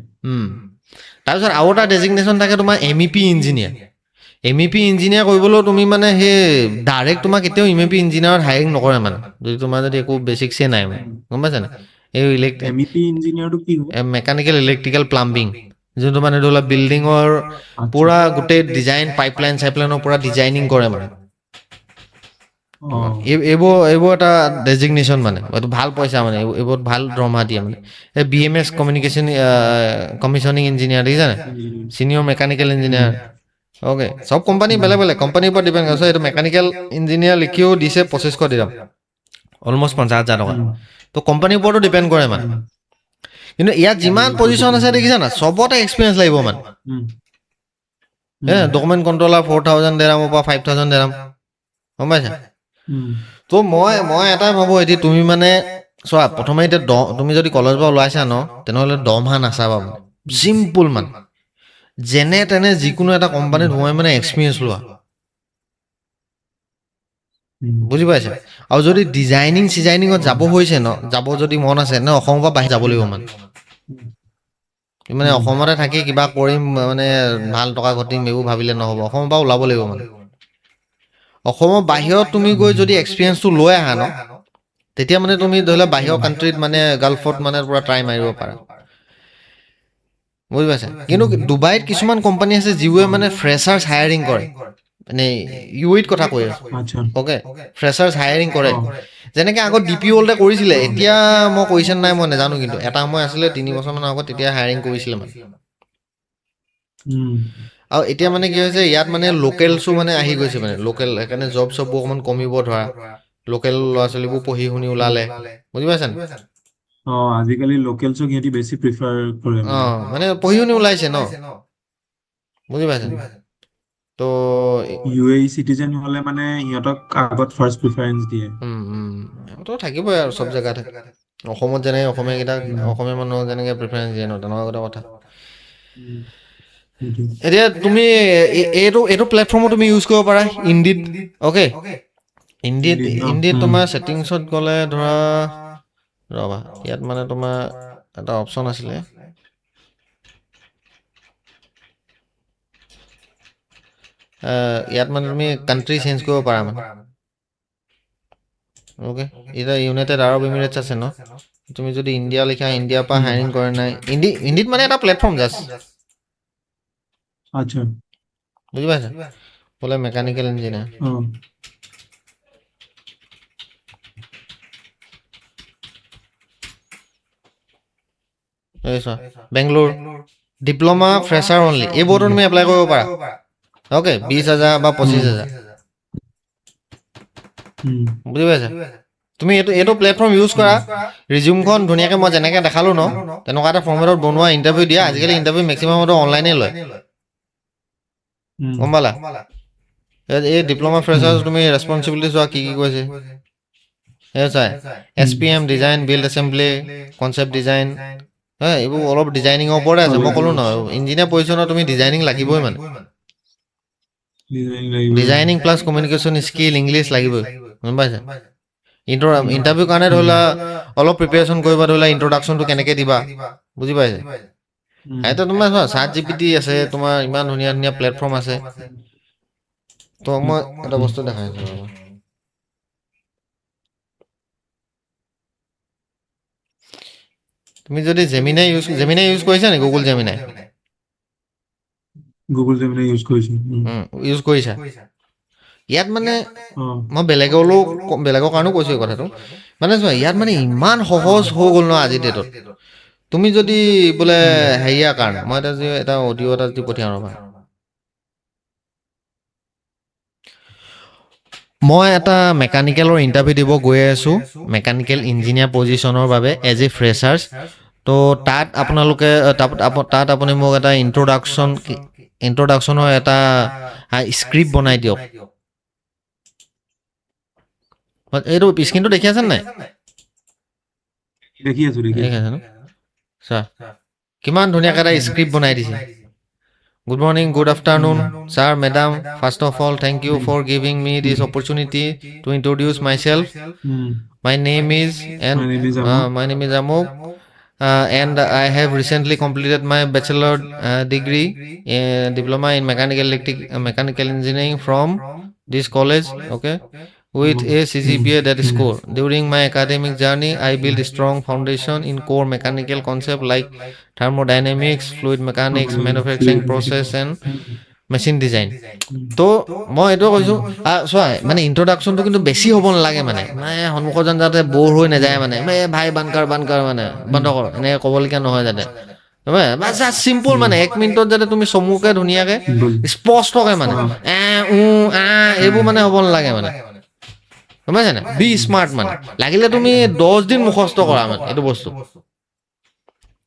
তাৰপিছত আৰু এটা ডেজিগনেশ্যন থাকে তোমাৰ MEP ইঞ্জিনিয়াৰ MEP ইঞ্জিনিয়াৰ কৰিবলৈও তুমি মানে সেই ডাইৰেক্ট তোমাক কেতিয়াও MEP ইঞ্জিনিয়াৰত হায়াৰিং নকৰে মানে যদি তোমাৰ যদি একো বেছিকছে নাই মানে গম পাইছা নাই এই MEP ইঞ্জিনিয়াৰটো কি হয় মেকানিকেল ইলেক্ট্ৰিকেল প্লাম্বিং যোনটো মানে ধৰি লোৱা বিল্ডিঙৰ আচ্ছা পূৰা গোটেই ডিজাইন পাইপলাইন চাইপলাইনৰ পূৰা ডিজাইনিং কৰে মানে অ এইবোৰ এটা ডেজিগনেশ্যন মানে এইটো ভাল পইচা মানে এইবোৰত ভাল দৰমহা দিয়ে মানে এই BMS কমিউনিকেশ্যন কমিশ্যনিং ইঞ্জিনিয়াৰ দেখিছানে ছিনিয়ৰ মেকানিকেল ইঞ্জিনিয়াৰ অ'কে চব কোম্পানী বেলেগ বেলেগ কোম্পানীৰ ওপৰত ডিপেণ্ড কৰিছে এইটো মেকানিকেল ইঞ্জিনিয়াৰ লিখিও দিছে 2500 দিৰাম অলমষ্ট 50,000 টকা তো কোম্পানীৰ ওপৰতো ডিপেণ্ড কৰে মানে কিন্তু ইয়াত যিমান পজিশ্যন আছে দেখিছা না চবতে এক্সপিৰিয়েঞ্চ লাগিব মানে ডকুমেণ্ট কণ্ট্ৰলাৰ 4,000 দিৰামৰ পৰা 5,000 দিৰাম গম পাইছা তো মই এটাই ভাবোঁ এতিয়া তুমি মানে চোৱা প্ৰথমে এতিয়া তুমি যদি কলেজৰ পৰা ওলাইছা ন তেনেহ'লে দৰমহা নাচাবা মানে চিম্পুল মানে যেনে তেনে যিকোনো এটা কোম্পানীত সোমাই মানে এক্সপিৰিয়েঞ্চ লোৱা বুজি পাইছা আৰু যদি চিজাইনিঙত যাব হৈছে ন যাব যদি মন আছে ন অসমৰ পৰা বাহিৰ যাব লাগিব মানে অসমতে থাকি কিবা কৰিম মানে ভাল টকা ঘটিম এইবোৰ ভাবিলে নহ'ব অসমৰ পৰা ওলাব লাগিব মানে অসমৰ বাহিৰত তুমি গৈ যদি এক্সপিৰিয়েঞ্চটো লৈ আহা ন তেতিয়া মানে তুমি ধৰি লোৱা বাহিৰৰ কাণ্ট্ৰিত মানে গাল্ফত মানে পূৰা ট্ৰাই মাৰিব পাৰা বুজি পাইছা কিন্তু ডুবাইত কিছুমান কোম্পানী আছে যিবোৰে মানে ফ্ৰেচাৰ্ছ হায়াৰিং কৰে মানে UAEত কথা কৈ আছোঁ আচ্ছা অ'কে ফ্ৰেচাৰ্ছ হায়াৰিং কৰে যেনেকৈ আগত DP Worldে কৰিছিলে এতিয়া মই কৰিছে নাই মই নাজানো কিন্তু এটা সময় আছিলে 3 বছৰমানৰ আগত তেতিয়া হায়াৰিং কৰিছিলে মানে আৰু এতিয়া মানে কি হৈছে ইয়াত মানে লোকেলছো মানে আহি গৈছে মানে লোকেল সেইকাৰণে জব চববোৰ অকণমান কমিব ধৰা লোকেল ল'ৰা ছোৱালীবোৰ পঢ়ি শুনি ওলালে বুজি পাইছা নে আজিকালি লোকেলছক সিহঁতি বেছি প্ৰিফাৰ কৰে মানে পঢ়ি শুনি ওলাইছে ন বুজি পাইছা তো UAE চিটিজেন হ'লে মানে সিহঁতক আগত ফাৰ্ষ্ট প্ৰিফাৰেঞ্চ দিয়ে তো থাকিবই আৰু চব জেগাতে অসমত যেনেকৈ অসমীয়া মানুহক যেনেকৈ প্ৰিফাৰেঞ্চ দিয়ে ন তেনেকুৱা এটা কথা এতিয়া তুমি এইটো প্লেটফৰ্মো তুমি ইউজ কৰিব পাৰা ইণ্ডিড অ'কে ইণ্ডিড তোমাৰ ছেটিংছত গ'লে ধৰা ৰ'বা ইয়াত মানে তোমাৰ এটা অপশ্যন আছিলে ইয়াত মানে তুমি কাণ্ট্ৰি চেঞ্জ কৰিব পাৰা মানে অ'কে এতিয়া ইউনাইটেড আৰব এমিৰেটছ আছে ন তুমি যদি ইণ্ডিয়া লিখা ইণ্ডিয়াৰ পৰা হায়াৰিং কৰে নাই ইণ্ডিড মানে এটা প্লেটফৰ্ম জাষ্ট আচ্ছা বুজি পাইছা বোলে mechanical engineer Bangalore diploma fresher only এইবোৰতো তুমি এপ্লাই কৰিব পাৰা অ'কে 20,000 বা 25,000 বুজি পাইছা তুমি এইটো প্লেটফৰ্ম ইউজ কৰা ৰিজিউমখন ধুনীয়াকৈ মই যেনেকৈ দেখালোঁ ন তেনেকুৱা এটা ফৰ্মেটত বনোৱা ইণ্টাৰভিউ দিয়া আজিকালি ইণ্টাৰভিউ মেক্সিমামতো অনলাইনে লয় গম পালা এই ডিপ্ল'মা ফ্ৰেচাৰ্ছ তুমি ৰেছপনচিবিলিটি চোৱা কি কৈছে সেই চাই SPM design build assembly concept design এইবোৰ অলপ ডিজাইনিঙৰ ওপৰতে আছে মই ক'লোঁ ন ইঞ্জিনিয়াৰ পজিশ্যনত তুমি ডিজাইনিং লাগিবই মানে designing plus communication skill English লাগিবই গম পাইছা ইণ্টাৰভিউ কাৰণে ধৰি লোৱা অলপ প্ৰিপেৰেশ্যন কৰিবা ধৰি লোৱা ইণ্ট্ৰডাকশ্যনটো কেনেকৈ দিবা বুজি পাইছা এতিয়া তোমাৰ চোৱা ChatGPT আছে তোমাৰ ইমান ধুনীয়া ধুনীয়া প্লেটফৰ্ম আছে তো মই এটা বস্তু দেখাই আছোঁ ৰ'বা তুমি যদি জেমিনাই ইউজ কৰিছা নি গুগল জেমিনাই ইউজ কৰিছোঁ ইউজ কৰিছা ইয়াত মানে মই বেলেগৰ কাৰণেও কৈছোঁ এই কথাটো মানে চোৱা ইয়াত মানে ইমান সহজ হৈ গ'ল ন আজিৰ ডেটত তুমি যদি বোলে হেৰিয়াৰ কাৰণে মই এটা অডিঅ' এটা যদি পঠিয়াওঁ ৰ'বা মই এটা মেকানিকেলৰ ইণ্টাৰভিউ দিব গৈ আছোঁ মেকানিকেল ইঞ্জিনিয়াৰ পজিশ্যনৰ বাবে এজ এ ফ্ৰেচাৰ্ছ তো তাত আপোনালোকে তাত আপুনি মোক এটা ইন্ট্ৰডাকশ্যনৰ এটা স্ক্ৰিপ্ট বনাই দিয়ক। এইটো স্ক্ৰীনটো দেখি আছেনে নাই? দেখি আছো দেখি আছে ন? চোৱা কিমান ধুনীয়াকৈ এটা স্ক্ৰিপ্ট বনাই দিছে। Good morning, good afternoon, sir, madam. First of all, thank you for giving me this opportunity to introduce myself. My name is My name is Amok. my name is Amok, and I have recently completed my bachelor degree, diploma in mechanical engineering from this college. Okay, with a CGPA that score. During my academic journey, I built a strong foundation in core mechanical concepts like thermodynamics, fluid mechanics, manufacturing process, and machine design. তো মই এইটো কৈছোঁ চোৱা মানে ইন্ট্ৰডাকশ্যনটো কিন্তু বেছি হ'ব নালাগে মানে সন্মুখত যেন যাতে ব'ৰ হৈ নাযায় মানে ভাই বানকাৰ মানে বন্ধ কৰ এনেকৈ ক'বলগীয়া নহয় যাতে চিম্পুল মানে 1 মিনিটত যাতে তুমি চমুকে ধুনীয়াকৈ স্পষ্টকৈ মানে এইবোৰ মানে হ'ব নালাগে মানে গম পাইছা নাই? বি স্মাৰ্ট মানে লাগিলে তুমি 10 দিন মুখস্থ কৰা মানে এইটো বস্তু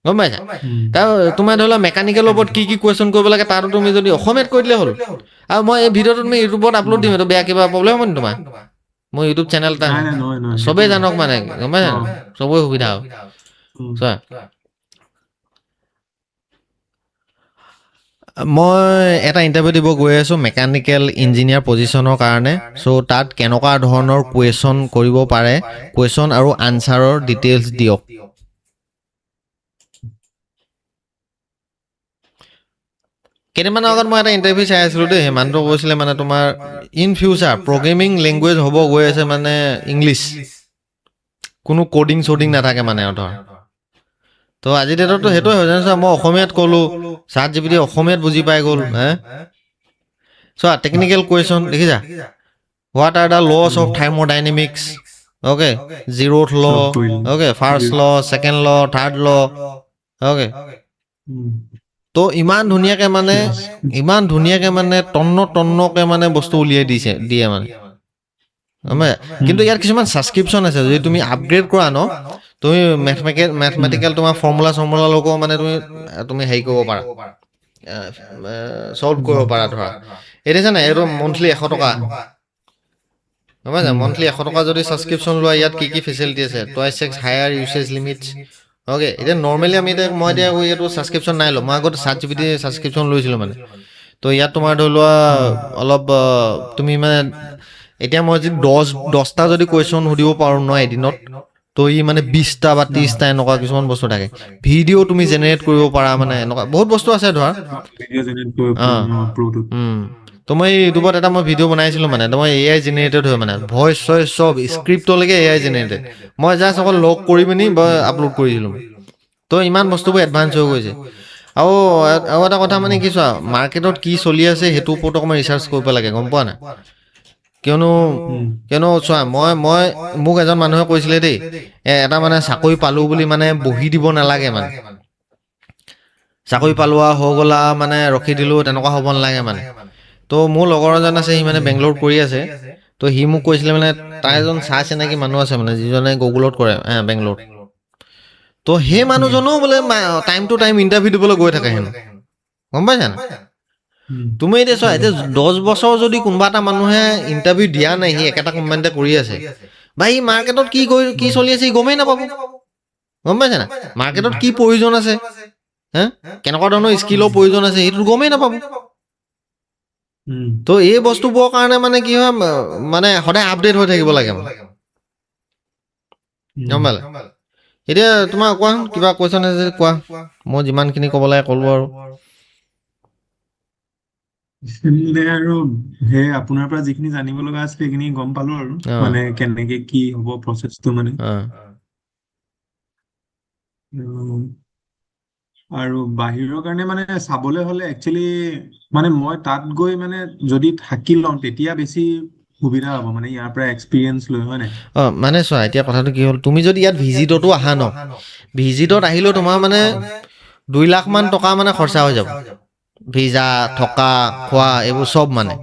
গম পাইছা? তাৰ তোমাৰ ধৰি লোৱা মেকানিকেলৰ ওপৰত কি কি কুৱেশ্যন কৰিব লাগে তাতো তুমি যদি অসমীয়াত কৈ দিলে হ'ল। আৰু মই এই ভিডিঅ'টো তুমি ইউটিউবত আপলোড দিম, এইটো বেয়া কিবা প্ৰব্লেম হ'ব নেকি তোমাৰ? মোৰ ইউটিউব চেনেল এটা চবেই জানক মানে গম পাইছা নাই? চবৰে সুবিধা হ'ব। চোৱা মই এটা ইণ্টাৰভিউ দিব গৈ আছোঁ মেকানিকেল ইঞ্জিনিয়াৰ পজিশ্যনৰ কাৰণে। চ' তাত কেনেকুৱা ধৰণৰ কুৱেশ্যন কৰিব পাৰে, কুৱেশ্যন আৰু আনচাৰৰ ডিটেইলছ দিয়ক। কেইদিনমানৰ আগত মই এটা ইণ্টাৰভিউ চাই আছিলোঁ দেই, সেই মানুহটো কৈছিলে মানে তোমাৰ ইন ফিউচাৰ প্ৰগ্ৰেমিং লেংগুৱেজ হ'ব গৈ আছে মানে ইংলিছ, কোনো ক'ডিং চডিং নাথাকে মানে ধৰ। তো আজিৰ ডেটততো সেইটোৱে হৈ জানিছা, মই অসমীয়াত ক'লোঁ ChatGPT অসমীয়াত বুজি পাই গ'ল। চোৱা টেকনিকেল কুৱেশ্যন দেখিছা, what are the laws of thermodynamics, okay, zeroth law, okay, first law, second law, third law, okay. তো ইমান ধুনীয়াকৈ মানে তন্নকৈ মানে বস্তু উলিয়াই দিয়ে মানে। কিন্তু ইয়াত কিছুমান ছাবস্ক্ৰিপশ্যন আছে, যদি তুমি আপগ্ৰেড কৰা ন তুমি মেথমেটিকেল তোমাৰ ফৰ্মুলালৈকো মানে তুমি হেৰি কৰিব পাৰা, ছল্ভ কৰিব পাৰা ধৰা। এইটো নাই, এইটো মন্থলি 100 টকা গম পাইছা? মন্থলি 100 টকা যদি ছাবস্ক্ৰিপশ্যন লোৱা ইয়াত কি কি ফেচিলিটি আছে, twice x higher usage limits. Okay, এতিয়া নৰ্মেলি মই এতিয়া এইটো ছাবস্ক্ৰিপশ্যন নাই লোৱা, মই আগতে ChatGPT ছাবস্ক্ৰিপশ্যন লৈছিলোঁ মানে। তো ইয়াত তোমাৰ ধৰি লোৱা অলপ তুমি মানে এতিয়া মই যদি 10টা যদি কুৱেশ্যন সুধিব পাৰোঁ ন এদিনত, তো ই মানে 20টা বা 30টা এনেকুৱা কিছুমান বস্তু থাকে। ভিডিঅ' তুমি জেনেৰেট কৰিব পাৰা, মানে এনেকুৱা বহুত বস্তু আছে ধৰা। তো মই ইউটিউবত এটা ভিডিঅ' বনাইছিলোঁ মানে, মই AI জেনেৰেটেড হয় মানে, ভইচ চইচ চব স্ক্ৰিপ্টলৈকে AI জেনেৰেটেড। মই জাষ্ট অকল লগ কৰি পিনি আপলোড কৰিছিলোঁ। তো ইমান বস্তুবোৰ এডভান্স হৈ গৈছে। আৰু এটা কথা মানে কি চোৱা, মাৰ্কেটত কি চলি আছে সেইটোৰ ওপৰত অকণমান ৰিচাৰ্চ কৰিব লাগে, গম পোৱা নাই? কিয়নো চোৱা মই মোক এজন মানুহে কৈছিলে দেই, এটা মানে চাকৰি পালোঁ বুলি মানে বহি দিব নালাগে মানে, চাকৰি পালোঁ আৰু হৈ গ'লা মানে ৰখি দিলোঁ তেনেকুৱা হ'ব নালাগে মানে। তো মোৰ লগৰ এজন আছে, সি মানে বেংগলোৰত কৰি আছে। তো সি মোক কৈছিলে মানে তাৰ এজন চিনাকি মানুহ আছে মানে, যিজনে গুগলত কৰে বেংগলোৰত। তো সেই মানুহজনেও বোলে টাইম টু টাইম ইণ্টাৰভিউ দিবলৈ গৈ থাকে হেনো, গম পাইছা না? তুমি এতিয়া চোৱা, এতিয়া 10 বছৰ যদি কোনোবা এটা মানুহে ইণ্টাৰভিউ দিয়া নাই, সি একেটা কোম্পানীতে কৰি আছে, বা সি মাৰ্কেটত কি চলি আছে সি গমেই নাপাব, গম পাইছা না? মাৰ্কেটত কি প্ৰয়োজন আছে, কেনেকুৱা ধৰণৰ স্কিলৰ প্ৰয়োজন আছে সেইটো গমেই নাপাব। তো এই বস্তুবোৰৰ কাৰণে মানে কি হয়, মানে সদায় আপডেট হৈ থাকিব লাগে মানে, গম পালে? এতিয়া তোমাৰ কোৱা কিবা কুৱেশ্যন আছে যদি কোৱা, মই যিমানখিনি ক'ব লাগে ক'লো আৰু। আৰু সেই আপোনাৰ পৰা যিখিনি জানিব লগা আছিল সেইখিনি গম পালো আৰু, মানে কেনেকে কি হ'ব প্ৰচেছটো মানে। আৰু বাহিৰৰ কাৰণে মানে চাবলৈ হ'লে একচুৱেলি মানে মই তাত গৈ মানে যদি থাকি লওঁ তেতিয়া বেছি সুবিধা হ'ব, মানে ইয়াৰ পৰা এক্সপিৰিয়েঞ্চ লৈ, হয় নাই? মানে চোৱা, এতিয়া কথাটো কি হ'ল, তুমি যদি ইয়াত ভিজিটতো আহা ন, ভিজিটত আহিলেও তোমাৰ মানে 2 লাখ মান টকা মানে খৰচা হৈ যাব, ভিজা, থকা, খোৱা এইবোৰ চব মানে,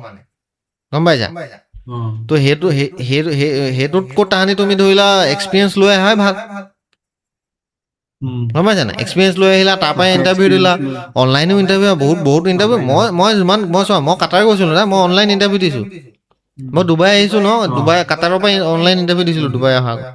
গম পাইছা? তো সেইটোতকৈ তাহানি তুমি ধৰিলা এক্সপিৰিয়েঞ্চ লৈ অহাই ভাল। গম পাইছা না এক্সপিৰিয়েঞ্চ লৈ আহিলা তাৰ পৰা ইণ্টাৰভিউ দিলা অনলাইনো ইণ্টাৰভিউ বহুত ইণ্টাৰভিউ মই যিমান মই চোৱা মই কাটাৰ গৈছিলোঁ না মই অনলাইন ইণ্টাৰভিউ দিছোঁ মই ডুবাই আহিছোঁ ন ডুবাই কাটাৰৰ পৰা অনলাইন ইণ্টাৰভিউ দিছিলোঁ ডুবাই অহাৰ আগত।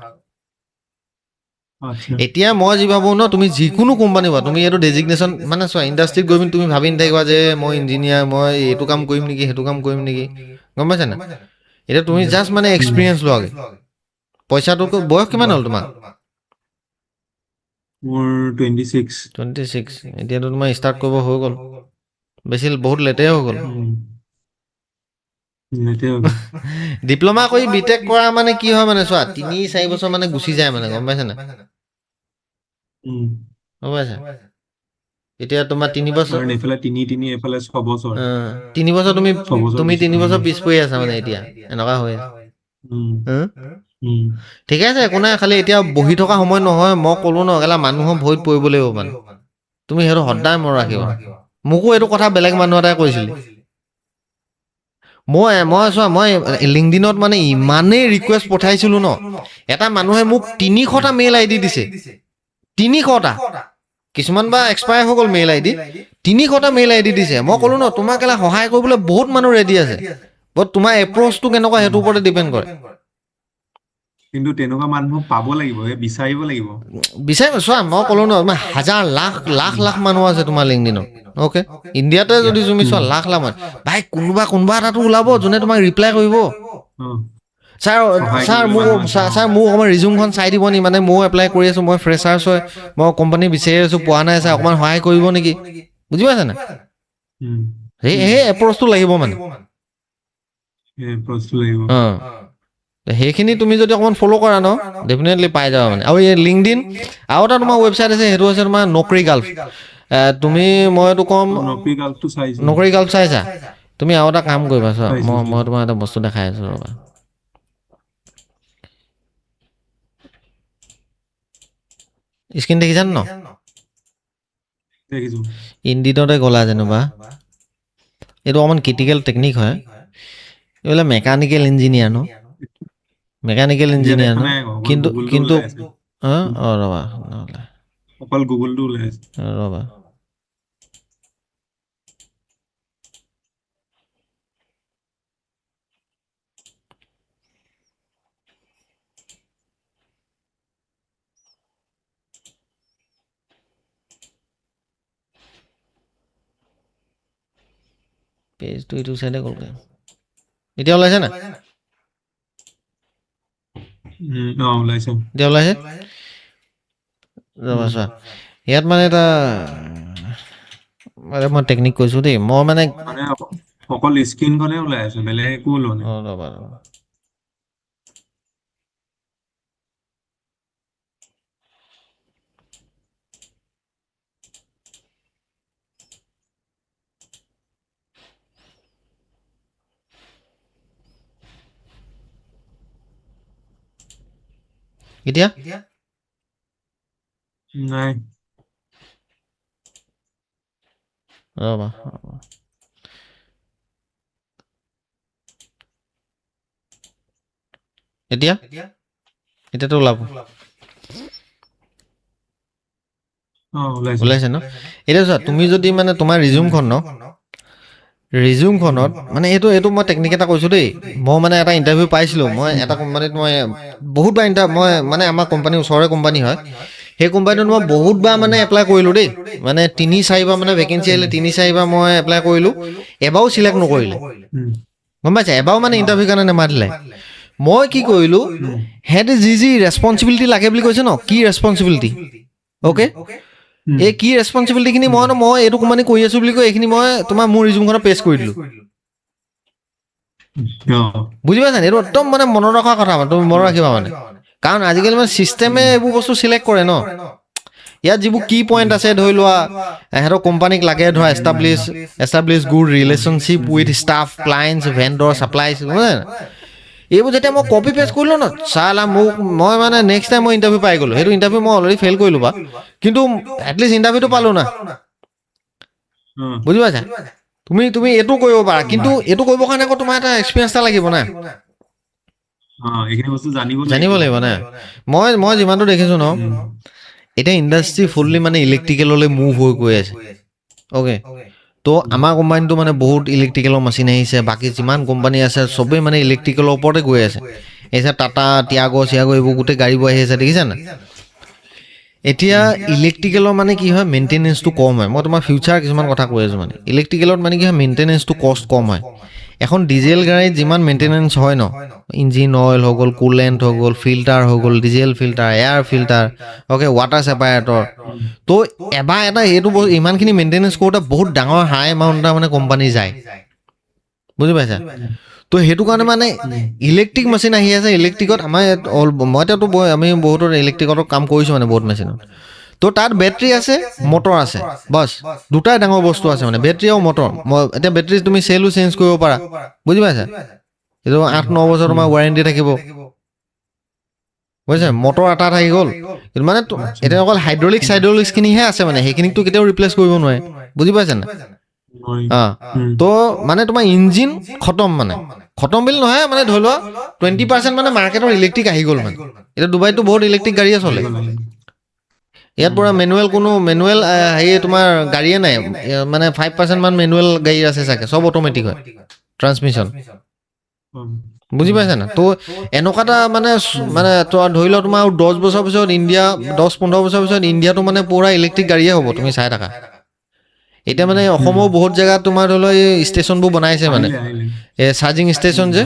আচ্ছা এতিয়া মই যি ভাবোঁ ন তুমি যিকোনো কোম্পানী বা তুমি এইটো ডেজিগনেশ্যন মানে চোৱা ইণ্ডাষ্ট্ৰীত গৈ পিনি তুমি ভাবি নাথাকিবা যে মই ইঞ্জিনিয়াৰ মই এইটো কাম কৰিম নেকি সেইটো কাম কৰিম নেকি গম পাইছা না এতিয়া তুমি জাষ্ট মানে এক্সপিৰিয়েঞ্চ লোৱাগে পইচাটো বয়স কিমান হ'ল তোমাৰ মোৰ 26 26 এতিয়াতো তোমাৰ ষ্টাৰ্ট কৰিব হৈ গ'ল বেছি বহুত লেটেই হৈ গ'ল নেটে ডিপ্ল'মা কৰি বিটেক কৰা মানে কি হয় মানে চোৱা 3-4 বছৰ মানে গুচি যায় মানে গম পাইছা না গম পাইছা এতিয়া তোমাৰ 3 বছৰ কাৰণ এইফালে 3 এইফালে 6 বছৰ 3 বছৰ তুমি 6 বছৰ তুমি 3 বছৰ পিছ পৰি আছা মানে এতিয়া এনেকুৱা হৈ আছে ঠিকে আছে একো নাই খালি এতিয়া বহি থকা সময় নহয় মই ক'লো ন কেলা মানুহৰ ভৰিত পৰিব লাগিব মানে তুমি সেইটো সদায় মনত ৰাখিবা মোকো এইটো কথা বেলেগ মানুহ এটাই কৈছিলে মই চোৱা মই লিংকডিনত মানে ইমানেই ৰিকুৱেষ্ট পঠাইছিলোঁ ন এটা মানুহে মোক 300টা মেইল আই ডি দিছে 300টা কিছুমান বা এক্সপায়াৰ হৈ গ'ল মেইল আই ডি 300টা মেইল আই ডি দিছে মই ক'লো ন তোমাক কেলা সহায় কৰিবলৈ বহুত মানুহ ৰেডি আছে বাট তোমাৰ এপ্ৰ'চটো কেনেকুৱা সেইটোৰ ওপৰতে ডিপেণ্ড কৰে কিন্তু তেনেকুৱা মানুহ পাব লাগিব বিচাৰিব লাগিব বিচাৰিব চোৱা মই ক'লো ন তোমাৰ হাজাৰ লাখ মানুহ আছে তোমাৰ লিংকডিনত অ'কে ইণ্ডিয়াতে যদি তুমি চোৱা লাখ মানুহ ভাই কোনোবা এটাতো ওলাব যোনে তোমাক ৰিপ্লাই কৰিব ছাৰ মোক অকণমান ৰিজিউমখন চাই দিব নি মানে ময়ো এপ্লাই কৰি আছোঁ মই ফ্ৰেছাৰ্ছ হয় মই কোম্পানী বিচাৰি আছোঁ পোৱা নাই ছাৰ অকণমান সহায় কৰিব নেকি বুজি পাইছা নাই সেই এপ্ৰ'চটো লাগিব মানে সেইখিনি তুমি যদি অকণমান ফ'ল' কৰা ন ডেফিনেটলি পাই যাবা মানে আৰু এই লিংকডিন আৰু এটা তোমাৰ ৱেবছাইট আছে সেইটো হৈছে তোমাৰ নকৰি গাল্ফ তুমি মইতো ক'ম নকৰি গাল্ফ চাইছা তুমি আৰু এটা কাম কৰিবা চোৱা মই তোমাৰ এটা বস্তু দেখাই আছোঁ ৰ'বা স্ক্ৰীন দেখিছানে ন ইণ্ডিডতে গ'লা যেনিবা এইটো অকণমান ক্ৰিটিকেল টেকনিক হয় এইবিলাক মেকানিকেল ইঞ্জিনিয়াৰ ন মেকানিকেল ইঞ্জিনিয়াৰ ন কিন্তু ৰ'বা নহ'লে অকল গুগলটো ওলাই আছে ৰ'বা পেজটো এইটো চাইডে গ'লগৈ এতিয়া ওলাইছে নাই ওলাইছে এতিয়া ওলাইছে ৰ'বা চোৱা ইয়াত মানে এটা মই টেকনিক কৈছোঁ দেই মই মানে অকল স্ক্ৰীনখনে ওলাই আছে বেলেগ একো ওলোৱা নাই ৰ'বা এতিয়া নাই ৰ'বা এতিয়াতো ওলাব ওলাইছে ন এতিয়া চোৱা তুমি যদি মানে তোমাৰ ৰিজিউমখনত মানে এইটো মই টেকনিক এটা কৈছোঁ দেই মই মানে এটা ইণ্টাৰভিউ পাইছিলোঁ মই এটা কোম্পানীত মই বহুতবাৰ মই মানে আমাৰ কোম্পানীৰ ওচৰৰে কোম্পানী হয় সেই কোম্পানীটোত মই বহুতবাৰ মানে এপ্লাই কৰিলোঁ দেই মানে 3-4বাৰ মানে ভেকেঞ্চি আহিলে 3-4বাৰ মই এপ্লাই কৰিলোঁ এবাৰো চিলেক্ট নকৰিলে গম পাইছা এবাৰো মানে ইণ্টাৰভিউ কাৰণে নেমাতিলে মই কি কৰিলোঁ সিহঁতে যি ৰেছপঞ্চিবিলিটি লাগে বুলি কৈছে ন কি ৰেছপঞ্চিবিলিটি অ'কে এই কি ৰেছপঞ্চিবিলিটিখিনি মই এইটো কোম্পানী কৰি আছোঁ বুলি কৈ এইখিনি মই তোমাৰ মোৰ ৰিজিউমখনত পেষ্ট কৰি দিলোঁ বুজি পাইছা এইটো একদম মানে মনত ৰখা কথা মানে তুমি মনত ৰাখিবা মানে কাৰণ আজিকালি মানে ছিষ্টেমে এইবোৰ বস্তু চিলেক্ট কৰে ন ইয়াত যিবোৰ কি পইণ্ট আছে ধৰি লোৱা সিহঁতৰ কোম্পানীক লাগে ধৰা establish good relationship with staff clients vendor suppliers এইবোৰ যেতিয়া মই কপি পেষ্ট কৰিলোঁ ন চালা মই মানে নেক্সট টাইম মই ইণ্টাৰভিউ পাই গ'লোঁ সেইটো ইণ্টাৰভিউ মই অলৰেডি ফেইল কৰিলোঁ বা কিন্তু এটলিষ্ট ইণ্টাৰভিউটো পালোঁ না বুজি পাইছা তুমি এইটো কৰিব পাৰা কিন্তু এইটো কৰিবৰ কাৰণে আকৌ তোমাৰ এটা এক্সপিৰিয়েঞ্চ এটা লাগিব না এইখিনি বস্তু জানিব লাগিব না মই যিমানটো দেখিছোঁ ন এতিয়া ইণ্ডাষ্ট্ৰি ফুললি মানে ইলেক্ট্ৰিকেললৈ মুভ হৈ গৈ আছে অ'কে তো আমাৰ কোম্পানীটো মানে বহুত ইলেক্ট্ৰিকেলৰ মেচিন আহিছে বাকী যিমান কোম্পানী আছে চবেই মানে ইলেক্ট্ৰিকেলৰ ওপৰতে গৈ আছে এই যে টাটা টিয়াগো চিয়াগো এইবোৰ গোটেই গাড়ীবোৰ আহি আছে দেখিছা না এতিয়া ইলেক্ট্ৰিকেলৰ মানে কি হয় মেইনটেনেঞ্চটো কম হয় মই তোমাৰ ফিউচাৰ কিছুমান কথা কৈ আছোঁ মানে ইলেক্ট্ৰিকেলত মানে কি হয় মেইনটেনেঞ্চটো কষ্ট কম হয় এখন ডিজেল গাড়ীত যিমান মেইনটেনেঞ্চ হয় ন ইঞ্জিন অইল হৈ গ'ল কুলেণ্ট হৈ গ'ল ফিল্টাৰ হৈ গ'ল diesel filter air filter okay water separator তো এবাৰ এটা এইটো ইমানখিনি মেইনটেনেঞ্চ কৰোঁতে বহুত ডাঙৰ হাই এমাউণ্ট এটা মানে কোম্পানী যায় বুজি পাইছা তো সেইটো কাৰণে মানে ইলেক্ট্ৰিক মেচিন আহি আছে ইলেক্ট্ৰিকত আমাৰ মই এতিয়াতো আমি বহুতৰ ইলেক্ট্ৰিকত কাম কৰিছোঁ মানে বহুত মেচিনত তো তাত বেটাৰী আছে মটৰ আছে বাছ দুটাই ডাঙৰ বস্তু আছে মানে বেটাৰী আৰু মটৰ এতিয়া বেটাৰী তুমি চেলো চেঞ্জ কৰিব পাৰা বুজি পাইছা এইটো 8-9 বছৰ তোমাৰ ৱাৰেণ্টি থাকিব বুজিছে মটৰ এটা থাকি গ'ল কিন্তু মানে এতিয়া অকল হাইড্ৰলিক্সখিনিহে আছে মানে সেইখিনিকতো কেতিয়াও ৰিপ্লেচ কৰিব নোৱাৰে বুজি পাইছা না তো মানে তোমাৰ ইঞ্জিন খতম মানে খতম বুলি নহয় মানে ধৰি লোৱা 20% মানে মাৰ্কেটৰ ইলেক্ট্ৰিক আহি গ'ল মানে এতিয়া ডুবাইতো বহুত ইলেক্ট্ৰিক গাড়ীয়ে চলে ইয়াত পৰা মেনুৱেল হেৰি তোমাৰ গাড়ীয়ে নাই মানে 5% মান মেনুৱেল গাড়ী আছে চাগে চব অট'মেটিক হয় ট্ৰান্সমিশ্যন বুজি পাইছা না তো এনেকুৱা এটা মানে ধৰি লোৱা তোমাৰ 10 বছৰ পিছত ইণ্ডিয়া 10-15 বছৰ পিছত ইণ্ডিয়াটো মানে পুৰা ইলেক্ট্ৰিক গাড়ীয়ে হ'ব তুমি চাই থাকা এতিয়া মানে অসমৰ বহুত জেগাত তোমাৰ ধৰি লোৱা এই ষ্টেচনবোৰ বনাইছে মানে এই চাৰ্জিং ষ্টেচন যে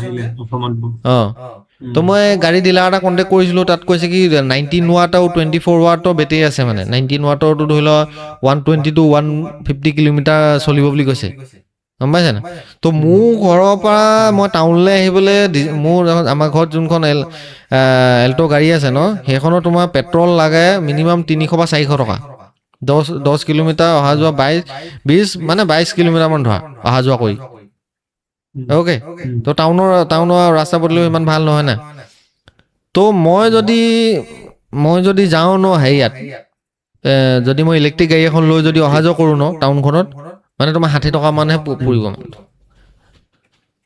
অঁ তো মই গাড়ী ডিলাৰ এটা কণ্টেক্ট কৰিছিলোঁ তাত কৈছে কি 19 ৱাট আৰু 24 ৱাটৰ বেটেৰী আছে মানে 19 ৱাটৰটো ধৰি লোৱা 120 to 150 কিলোমিটাৰ চলিব বুলি কৈছে গম পাইছে না তো মোৰ ঘৰৰ পৰা মই টাউনলৈ আহিবলৈ মোৰ আমাৰ ঘৰত যোনখন এল্ট' গাড়ী আছে ন সেইখনত তোমাৰ পেট্ৰল লাগে মিনিমাম 300 বা 400 টকা 10 কিলোমিটাৰ অহা যোৱা 22 কিলোমিটাৰমান ধৰা অহা যোৱা কৰি অ'কে তো টাউনৰ ৰাস্তা পদূলিও ইমান ভাল নহয় না তো মই যদি যাওঁ ন হেৰিয়াত যদি মই ইলেক্ট্ৰিক গাড়ী এখন লৈ যদি অহা যোৱা কৰোঁ ন টাউনখনত মানে তোমাৰ 60 টকা মানহে পৰিব মানে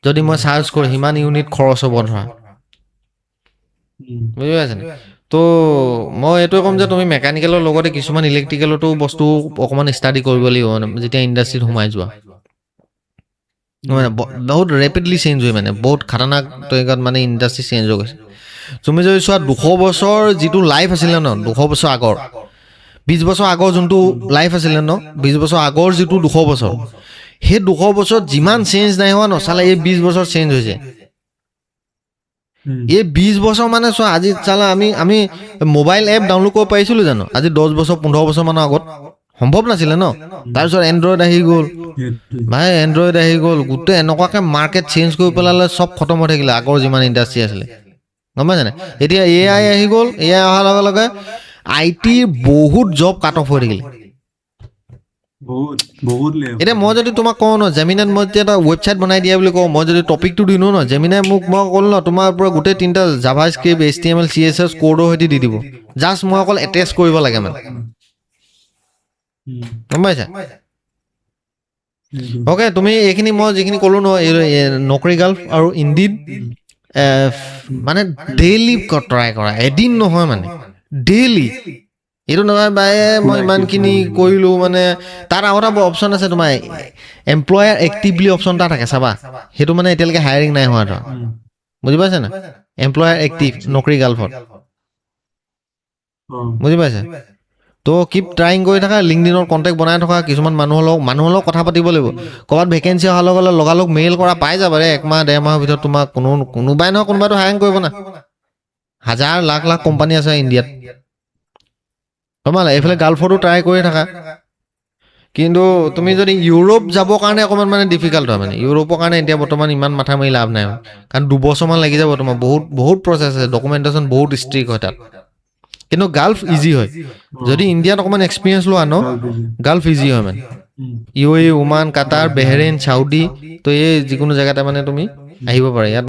যদি মই চাৰ্জ কৰোঁ সিমান ইউনিট খৰচ হ'ব ধৰা বুজি পাইছে তো মই এইটোৱে ক'ম যে তুমি মেকানিকেলৰ লগতে কিছুমান ইলেক্ট্ৰিকেলতো বস্তু অকণমান ষ্টাডি কৰিব লাগিব মানে যেতিয়া ইণ্ডাষ্ট্ৰিত সোমাই যোৱা মানে বহুত ৰেপিডলি চেঞ্জ হয় মানে বহুত খাতাৰনাক তৰিকাত মানে ইণ্ডাষ্ট্ৰি চেঞ্জ হৈ গৈছে তুমি যদি চোৱা 200 বছৰ যিটো লাইফ আছিলে ন 200 বছৰ আগৰ 20 বছৰ আগৰ যোনটো লাইফ আছিলে ন 20 বছৰ আগৰ যিটো 200 বছৰ সেই 200 বছৰত যিমান চেঞ্জ নাই হোৱা নচালে এই 20 বছৰ চেঞ্জ হৈছে এই 20 বছৰ মানে চোৱা আজি চালা আমি মোবাইল এপ ডাউনলোড কৰিব পাৰিছিলোঁ জানো আজি 10 বছৰ 15 বছৰ মানৰ আগত সম্ভৱ নাছিলে ন তাৰপিছত এণ্ড্ৰইড আহি গ'ল গোটেই এনেকুৱাকৈ মাৰ্কেট চেঞ্জ কৰি পেলালে চব খতম হৈ থাকিলে আগৰ যিমান ইণ্ডাষ্ট্ৰি আছিলে গম পাইছে নাই এতিয়া AI আহি গ'ল AI অহাৰ লগে লগে IT বহুত জব কাট অফ হৈ থাকিলে এতিয়া মই যদি তোমাক কওঁ ন জেমিনাইত মই এতিয়া এটা ৱেবছাইট বনাই দিয়া বুলি কওঁ মই যদি টপিকটো দিওঁ ন জেমিনাই মোক মই ক'লো ন তোমাৰ পৰা গোটেই 3টা জাভা স্ক্ৰিপ্ট HTML CSS কোডৰ সৈতে দি দিব জাষ্ট মই অকল এটেচ কৰিব লাগে মানে গম পাইছা অ'কে তুমি এইখিনি মই যিখিনি ক'লো ন নকৰি গাল্ফ আৰু ইণ্ডিড মানে ডেইলি ট্ৰাই কৰা এদিন নহয় মানে ডেইলি এইটো নহয় বাই মই ইমানখিনি কৰিলোঁ মানে তাত আৰু এটা অপশ্যন আছে তোমাৰ এমপ্লয়াৰ এক্টিভ বুলি অপশ্যন এটা থাকে চাবা সেইটো মানে এতিয়ালৈকে হায়াৰিং নাই হোৱা ধৰা বুজি পাইছে না এমপ্লয়াৰ এক্টিভ নকৰি গাল্ফত বুজি পাইছে তো কিপ ট্ৰাইং কৰি থাকা লিংকডিনৰ কণ্টেক্ট বনাই থকা কিছুমান মানুহৰ লগত কথা পাতিব লাগিব ক'ৰবাত ভেকেঞ্চি অহাৰ লগে লগালগ মেইল কৰা পাই যাবা ৰে 1-1.5 মাহৰ ভিতৰত তোমাক কোনোবাই নহয় কোনোবাইতো হায়াৰিং কৰিব না হাজাৰ লাখ কোম্পানী আছে ইণ্ডিয়াত তোমালে এইফালে গাল্ফতো ট্ৰাই কৰি থাকা কিন্তু তুমি যদি ইউৰোপ যাবৰ কাৰণে অকণমান মানে ডিফিকাল্ট হয় মানে ইউৰোপৰ কাৰণে এতিয়া বৰ্তমান ইমান মাথা মাৰি লাভ নাই কাৰণ 2 বছৰমান লাগি যাব তোমাৰ বহুত প্ৰচেছ আছে ডকুমেণ্টেশ্যন বহুত ষ্ট্ৰিক্ট হয় তাত কিন্তু গাল্ফ ইজি হয় যদি ইণ্ডিয়াত অকণমান এক্সপিৰিয়েঞ্চ লোৱা ন গাল্ফ ইজি হয় মানে UAE ওমান কাটাৰ বেহৰেইন চাউদি তো এই যিকোনো জেগাতে মানে তুমি আহিব পাৰা ইয়াত